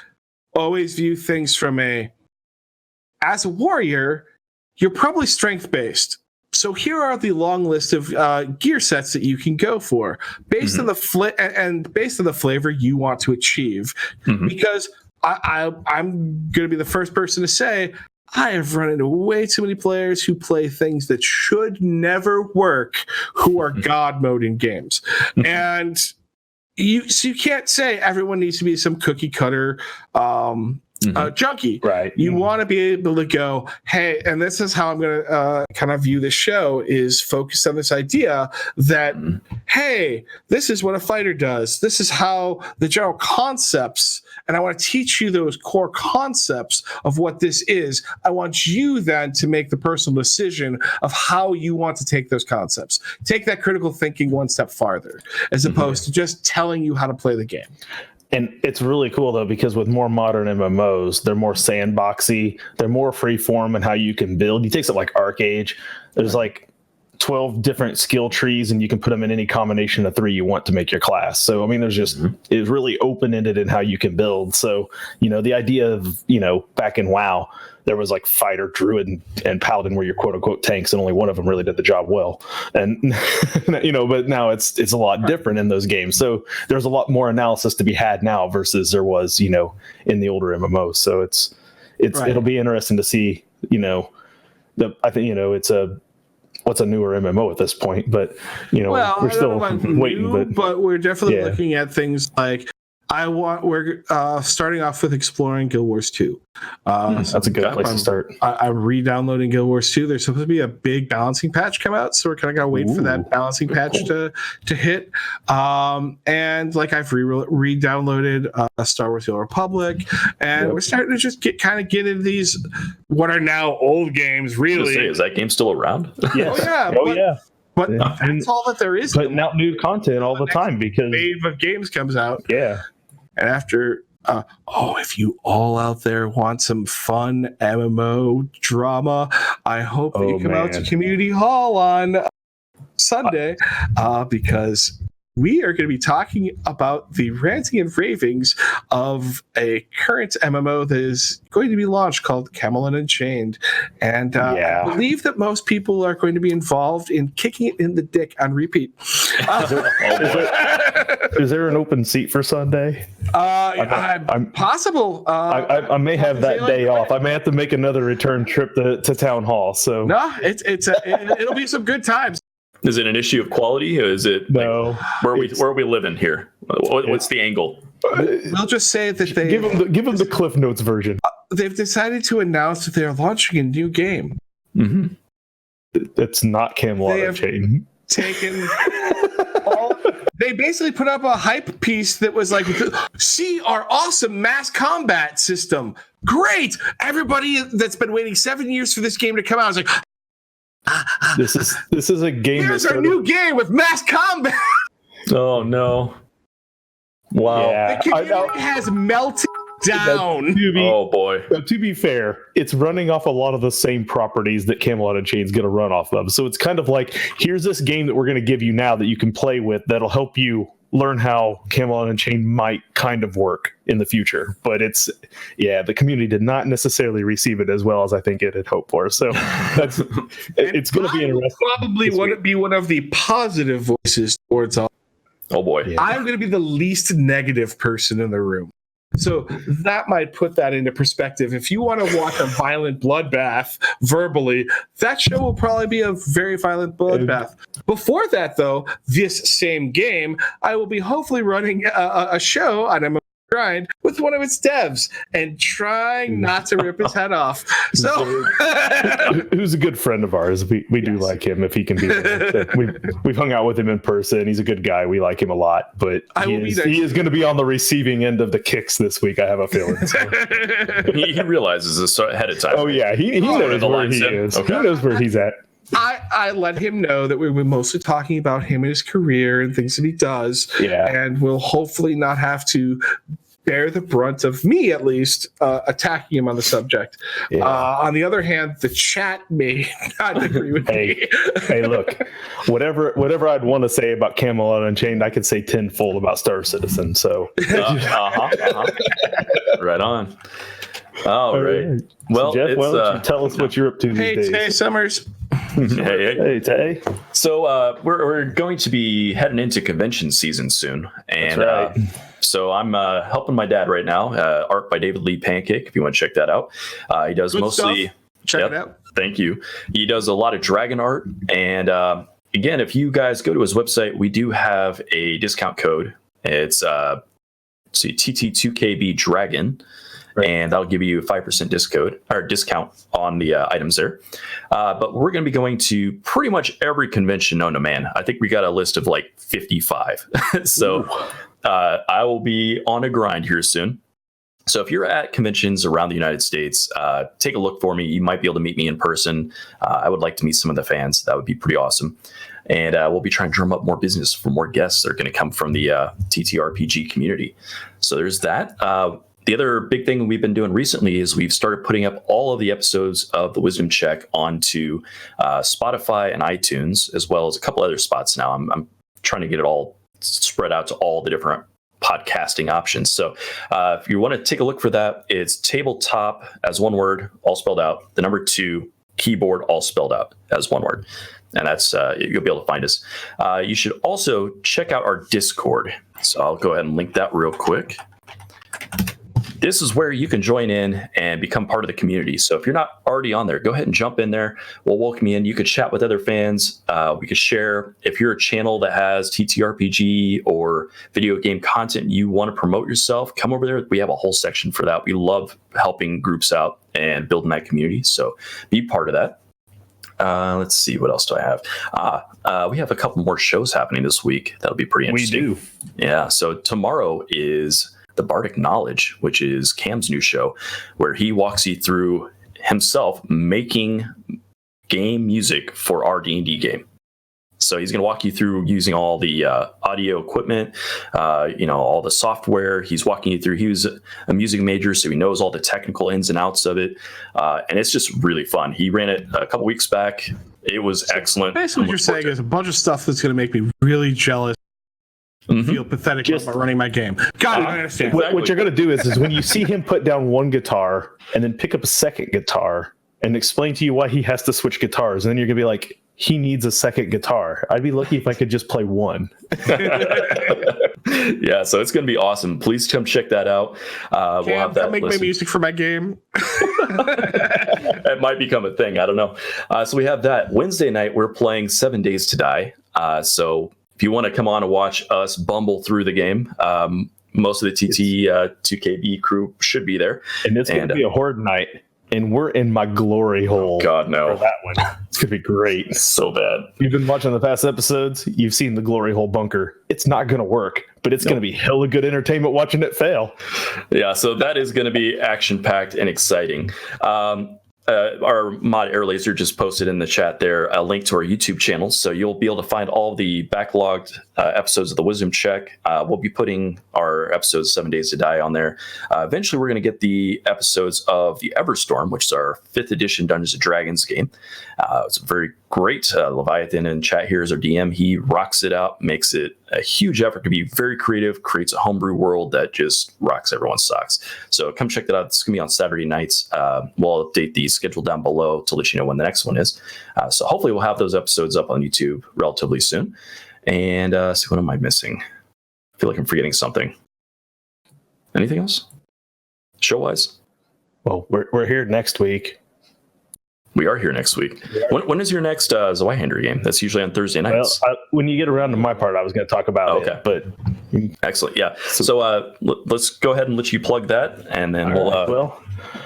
always view things from as a warrior, you're probably strength based. So here are the long list of gear sets that you can go for based on the based on the flavor you want to achieve. Because I'm going to be the first person to say I have run into way too many players who play things that should never work, who are God mode in games, and you can't say everyone needs to be some cookie cutter. Junkie, right? You want to be able to go, hey, and this is how I'm going to kind of view this show, is focused on this idea that, hey, this is what a fighter does. This is how the general concepts, and I want to teach you those core concepts of what this is. I want you then to make the personal decision of how you want to take those concepts. Take that critical thinking one step farther, as opposed to just telling you how to play the game. And it's really cool, though, because with more modern MMOs, they're more sandboxy. They're more free form in how you can build. You take something like Arcade, there's like 12 different skill trees, and you can put them in any combination of 3 you want to make your class. So, I mean, there's just, it's really open-ended in how you can build. So, the idea of, back in WoW, there was like fighter, druid, and paladin were your quote unquote tanks, and only one of them really did the job well. And but now it's a lot different in those games. So there's a lot more analysis to be had now versus there was, in the older MMOs. So it's right. It'll be interesting to see, I think, what's a newer MMO at this point, but we're still waiting. But we're definitely looking at things like we're starting off with exploring Guild Wars 2. That's a good place to start. I'm re-downloading Guild Wars 2. There's supposed to be a big balancing patch come out, so we're kind of gotta wait for that balancing patch to hit. And like I've re-downloaded Star Wars: The Old Republic, and we're starting to just get into these what are now old games. Really, is that game still around? Yes. But that's all that there is. Putting out new content all the time because wave of games comes out. Yeah. And after, if you all out there want some fun MMO drama, I hope that you come out to Community Hall on Sunday because we are going to be talking about the ranting and ravings of a current MMO that is going to be launched called Camelot Unchained. And I believe that most people are going to be involved in kicking it in the dick on repeat. Is there an open seat for Sunday? Possible. I may have that day off. I may have to make another return trip to Town Hall. So no, it'll be some good times. Is it an issue of quality, or is it no? Where are we living here? What's the angle? We'll just say that they give them the Cliff Notes version. They've decided to announce that they are launching a new game. It's not Camelot Unchained. Taken They basically put up a hype piece that was like, see our awesome mass combat system. Great. Everybody that's been waiting 7 years for this game to come out is like, This is a game. here's our new game with mass combat. Oh no! Wow, The community has melted down. Oh boy! To be fair, it's running off a lot of the same properties that Camelot and Chain's going to run off of. So it's kind of like, here's this game that we're going to give you now that you can play with that'll help you learn how Camelot and Chain might kind of work in the future. But the community did not necessarily receive it as well as I think it had hoped for. So it's going to be interesting. Probably wouldn't be one of the positive voices towards all. Oh boy! Yeah. I'm going to be the least negative person in the room. So that might put that into perspective. If you want to watch a violent bloodbath verbally, that show will probably be a very violent bloodbath. Before that, though, this same game, I will be hopefully running a show on a grind with one of its devs and trying not to rip his head off. So, who's a good friend of ours? We do like him if he can be there. We've hung out with him in person. He's a good guy. We like him a lot, but he is going to be on the receiving end of the kicks this week. I have a feeling. So. he realizes this ahead of time. Oh yeah, he knows where he is. Okay. He knows where he's at. I let him know that we were mostly talking about him and his career and things that he does. Yeah. And we'll hopefully not have to bear the brunt of me, at least, attacking him on the subject. Yeah. On the other hand, the chat may not agree with me. Hey, look, whatever I'd want to say about Camelot Unchained, I could say tenfold about Star Citizen. So, Right on. All right. Well, so Jeff, why don't you it's tell us what you're up to these Hey, days? Tay Summers. hey. Tay. So we're going to be heading into convention season soon, and That's right. so I'm helping my dad right now. Art by David Lee Pancake. If you want to check that out, he does Good mostly. stuff. Check it out. Thank you. He does a lot of dragon art, and again, if you guys go to his website, we do have a discount code. It's TT2KB Dragon. And that'll give you a 5% discount on the items there. But we're going to be going to pretty much every convention known to man. I think we got a list of like 55. So I will be on a grind here soon. So if you're at conventions around the United States, take a look for me. You might be able to meet me in person. I would like to meet some of the fans. That would be pretty awesome. And we'll be trying to drum up more business for more guests that are going to come from the ttrpg community. So there's that. The other big thing we've been doing recently is we've started putting up all of the episodes of the Wisdom Check onto Spotify and iTunes, as well as a couple other spots now. I'm trying to get it all spread out to all the different podcasting options. So if you want to take a look for that, it's TableTop as one word, all spelled out, the number 2, keyboard, all spelled out as one word. And that's you'll be able to find us. You should also check out our Discord. So I'll go ahead and link that real quick. This is where you can join in and become part of the community. So if you're not already on there, go ahead and jump in there. We'll welcome you in. You could chat with other fans. We could share. If you're a channel that has TTRPG or video game content, you want to promote yourself, come over there. We have a whole section for that. We love helping groups out and building that community. So be part of that. Let's see. What else do I have? We have a couple more shows happening this week. That'll be pretty interesting. We do. Yeah. So tomorrow is the Bardic Knowledge, which is Cam's new show, where he walks you through himself making game music for our D&D game. So he's going to walk you through using all the audio equipment, all the software. He's walking you through. He was a music major, so he knows all the technical ins and outs of it. And it's just really fun. He ran it a couple weeks back. It was excellent. Basically, what you're saying is a bunch of stuff that's going to make me really jealous. Feel pathetic about running my game. Got it. I understand. What you're going to do is when you see him put down one guitar and then pick up a second guitar and explain to you why he has to switch guitars, and then you're going to be like, he needs a second guitar. I'd be lucky if I could just play one. Yeah, so it's going to be awesome. Please come check that out. We'll have that. Make my music for my game. It might become a thing. I don't know. So we have that. Wednesday night, we're playing 7 Days to Die. So if you want to come on and watch us bumble through the game, most of the TT 2KB crew should be there. And it's going to be a horde night. and we're in my glory hole. God, no. For that one. It's going to be great. So bad. You've been watching the past episodes. You've seen the glory hole bunker. It's not going to work, but it's going to be hella good entertainment watching it fail. Yeah, so that is going to be action-packed and exciting. Our mod Airlaser just posted in the chat there a link to our YouTube channel, so you'll be able to find all the backlogged episodes of the Wisdom Check. We'll be putting our episodes 7 Days to Die on there. Eventually, we're going to get the episodes of the Everstorm, which is our 5th edition Dungeons & Dragons game. It's very great. Leviathan in chat here is our DM. He rocks it out, makes it a huge effort to be very creative, creates a homebrew world that just rocks everyone's socks. So come check that out. It's going to be on Saturday nights. We'll update the schedule down below to let you know when the next one is. So hopefully we'll have those episodes up on YouTube relatively soon. And so what am I missing? I feel like I'm forgetting something. Anything else? Show-wise? Well, we're here next week. We are here next week. When is your next Zweihander game? That's usually on Thursday nights. Well, when you get around to my part, I was going to talk about it. But excellent. Yeah. So let's go ahead and let you plug that, and then we'll. Well,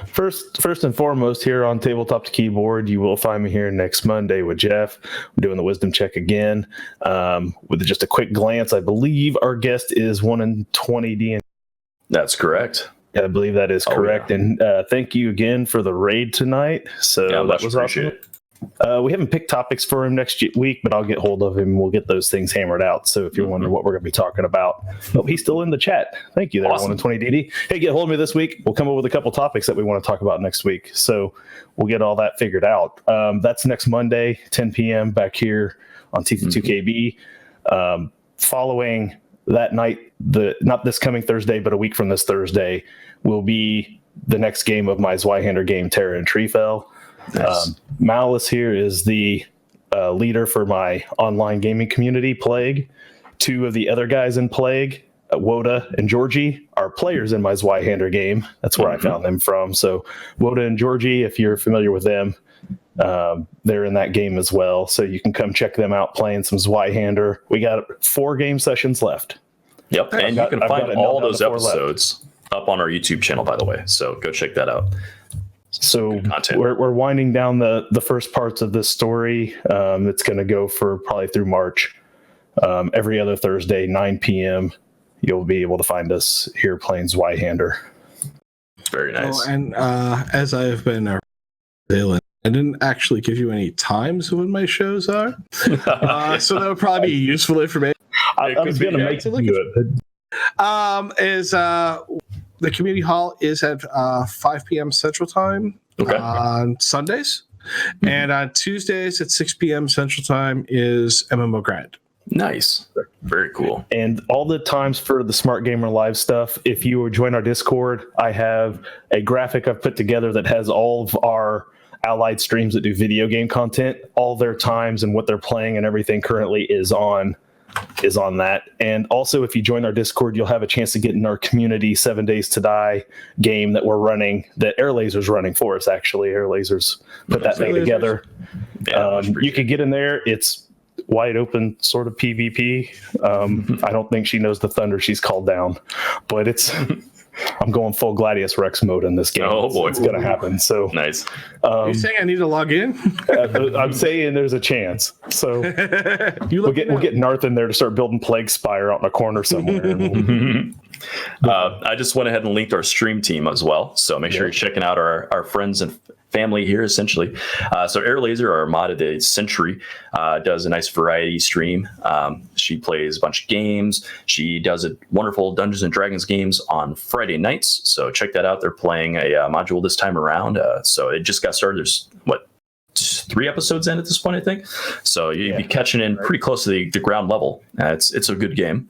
first and foremost, here on Tabletop to Keyboard, you will find me here next Monday with Jeff. We're doing the Wisdom Check again. With just a quick glance, I believe our guest is 1-in-20 D&D. That's correct. I believe that is correct. Yeah. And thank you again for the raid tonight. So that was awesome. We haven't picked topics for him next week, but I'll get hold of him. We'll get those things hammered out. So if you're wondering what we're going to be talking about, he's still in the chat. Thank you there, awesome. 1-in-20 DD. Hey, get hold of me this week. We'll come up with a couple topics that we want to talk about next week. So we'll get all that figured out. That's next Monday, 10 p.m. back here on TT2KB. Following that night, not this coming Thursday, but a week from this Thursday, will be the next game of my Zweihander game, Terra and Treefell. Nice. Malice here is the leader for my online gaming community, Plague. Two of the other guys in Plague, Woda and Georgie, are players in my Zweihander game. That's where I found them from. So Woda and Georgie, if you're familiar with them, they're in that game as well. So you can come check them out playing some Zweihander. We got 4 game sessions left. Yep, and you can find all those episodes up on our YouTube channel, by the way. So go check that out. So we're winding down the first parts of this story. It's going to go for probably through March. Every other Thursday, 9 p.m., you'll be able to find us here playing Zweihander. Very nice. Oh, and as I've been I didn't actually give you any times when my shows are. So that would probably be useful information. I was going to make you do it. The community hall is at 5 p.m. Central Time on Sundays. And on Tuesdays at 6 p.m. Central Time is MMO Grind. Nice. Very cool. And all the times for the Smart Gamer Live stuff, if you join our Discord, I have a graphic I've put together that has all of our allied streams that do video game content. All their times and what they're playing and everything currently is on that. And also, if you join our Discord, you'll have a chance to get in our community 7 Days to Die game that we're running, that Airlaser's running for us, actually. Airlaser's put that thing together. Yeah, you can get in there. It's wide open sort of PvP. I don't think she knows the thunder she's called down, but it's I'm going full Gladius Rex mode in this game. Oh boy, it's going to happen. So nice. You're saying I need to log in? I'm saying there's a chance. So we'll get Narth in there to start building Plague Spire out in a corner somewhere. I just went ahead and linked our stream team as well. So make sure you're checking out our friends and family here, essentially. So Airlaser, our modded Sentry, does a nice variety stream. She plays a bunch of games. She does a wonderful Dungeons and Dragons games on Friday nights. So check that out. They're playing a module this time around. So it just got started. There's 3 episodes in at this point, I think. So you'd be catching in pretty close to the ground level. It's a good game.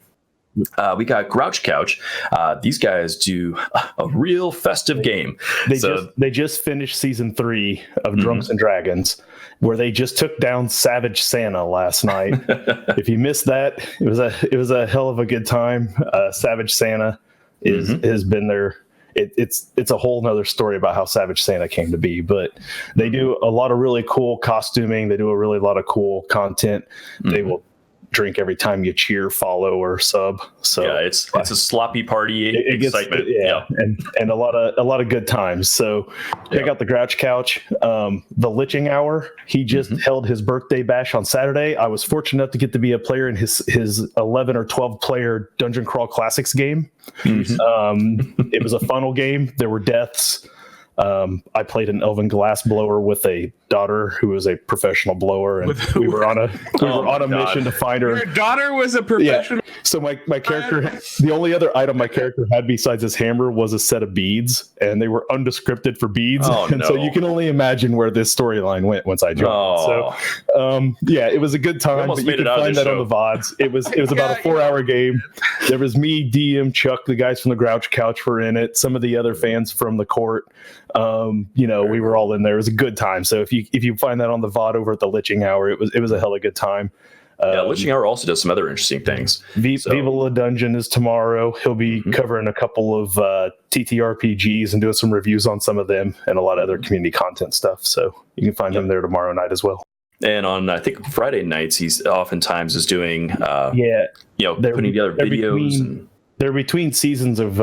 We got Grouch Couch. These guys do a real festive game. They just finished season 3 of Drunks and Dragons, where they just took down Savage Santa last night. If you missed that, it was a hell of a good time. Savage Santa has been there. It's a whole nother story about how Savage Santa came to be, but they do a lot of really cool costuming. They do a really lot of cool content. They will drink every time you cheer, follow, or sub. So yeah, it's a sloppy party excitement. And a lot of good times. So check out the Grouch Couch. The Liching Hour. He just held his birthday bash on Saturday. I was fortunate enough to get to be a player in his 11 or 12 player Dungeon Crawl Classics game. It was a funnel game. There were deaths. I played an elven glass blower with a daughter who was a professional blower, and we were on a mission to find her. Your daughter was a professional. Yeah. So my character, the only other item my character had besides his hammer was a set of beads, and they were undescripted for beads. So you can only imagine where this storyline went once I joined. So it was a good time. But you can find that on the VODs. It was about a 4-hour game. There was me, DM, Chuck, the guys from the Grouch Couch were in it. Some of the other fans from the court. We were all in there. It was a good time. So if you find that on the VOD over at the Liching Hour, it was a hella good time. Liching Hour also does some other interesting things. Viva La Dungeon is tomorrow. He'll be covering a couple of ttrpgs and doing some reviews on some of them and a lot of other community content stuff. So you can find him there tomorrow night as well. And on, I think, Friday nights, he's oftentimes is doing, putting together videos. They're between seasons of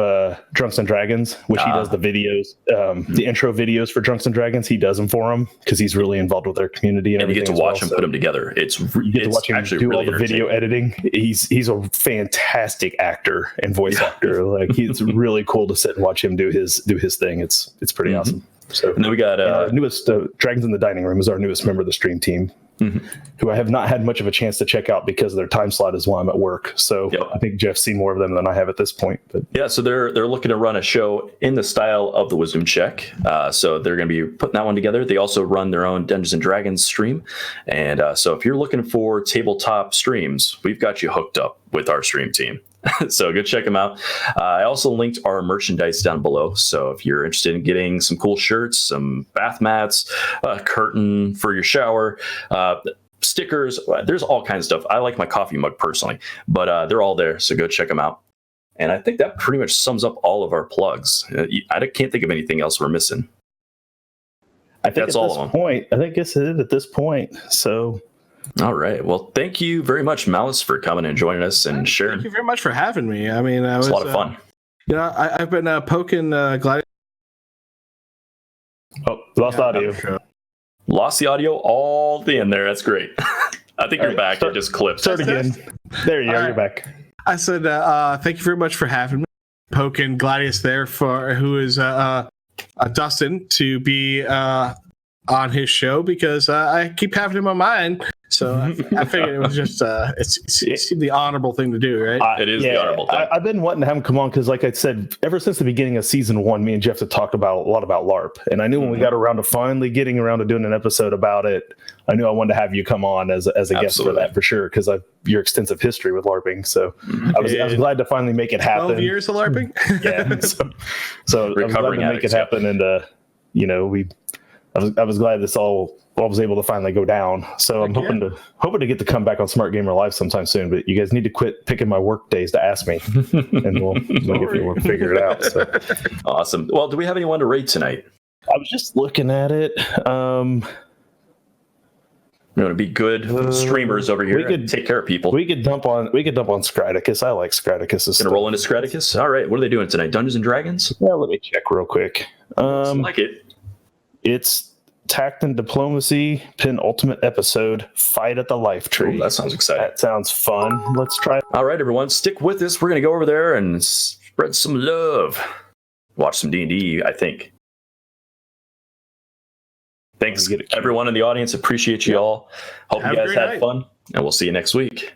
Drunks and Dragons, which he does the videos, the intro videos for Drunks and Dragons. He does them for them because he's really involved with their community and everything. You get to watch him put them together. You get to watch him do all the video editing. He's a fantastic actor and voice actor. Like, it's really cool to sit and watch him do his thing. It's pretty awesome. So, and then we got our newest Dragons in the Dining Room is our newest member of the stream team, who I have not had much of a chance to check out because their time slot is while I'm at work. So I think Jeff's seen more of them than I have at this point. But so they're looking to run a show in the style of the Wisdom Check. So they're going to be putting that one together. They also run their own Dungeons and Dragons stream. And so if you're looking for tabletop streams, we've got you hooked up with our stream team. So go check them out. I also linked our merchandise down below. So if you're interested in getting some cool shirts, some bath mats, a curtain for your shower, stickers, there's all kinds of stuff. I like my coffee mug personally, but they're all there. So go check them out. And I think that pretty much sums up all of our plugs. I can't think of anything else we're missing. I think that's all of them. I think it's it at this point. So. All right. Well, thank you very much, Malice, for coming and joining us and sharing. Thank you very much for having me. I mean, it's a lot of fun. I've been poking Gladiator. Oh, lost audio. Lost the audio all the end there. That's great. I think you're back. It just clipped. Start again. There you are. You're back. I said, thank you very much for having me. Poking Gladius there who is Dustin to be on his show because I keep having him on mine. So I figured it was just it's the honorable thing to do, right? It is the honorable thing. I've been wanting to have him come on because, like I said, ever since the beginning of season 1, me and Jeff have talked a lot about LARP, and I knew when we got around to finally getting around to doing an episode about it, I knew I wanted to have you come on as a guest for that for sure because of your extensive history with LARPing. So I was glad to finally make it happen. 12 years of LARPing. Yeah. So I was glad to make it happen, and I was glad this all was able to finally go down. So I'm hoping to get to come back on Smart Gamer Live sometime soon. But you guys need to quit picking my work days to ask me, and we'll figure it out. So. Awesome. Well, do we have anyone to rate tonight? I was just looking at it. We're going to be good streamers over here. We could take care of people. We could dump on Scraticus. I like Scraticus. Gonna roll into Scraticus. All right. What are they doing tonight? Dungeons and Dragons? Yeah, let me check real quick. I like it. It's Tact and Diplomacy, penultimate episode, Fight at the Life Tree. Ooh, that sounds exciting. That sounds fun. Let's try it. All right, everyone, stick with us. We're going to go over there and spread some love. Watch some D&D, I think. Thanks, everyone in the audience. Appreciate you all. Hope you guys had fun, and we'll see you next week.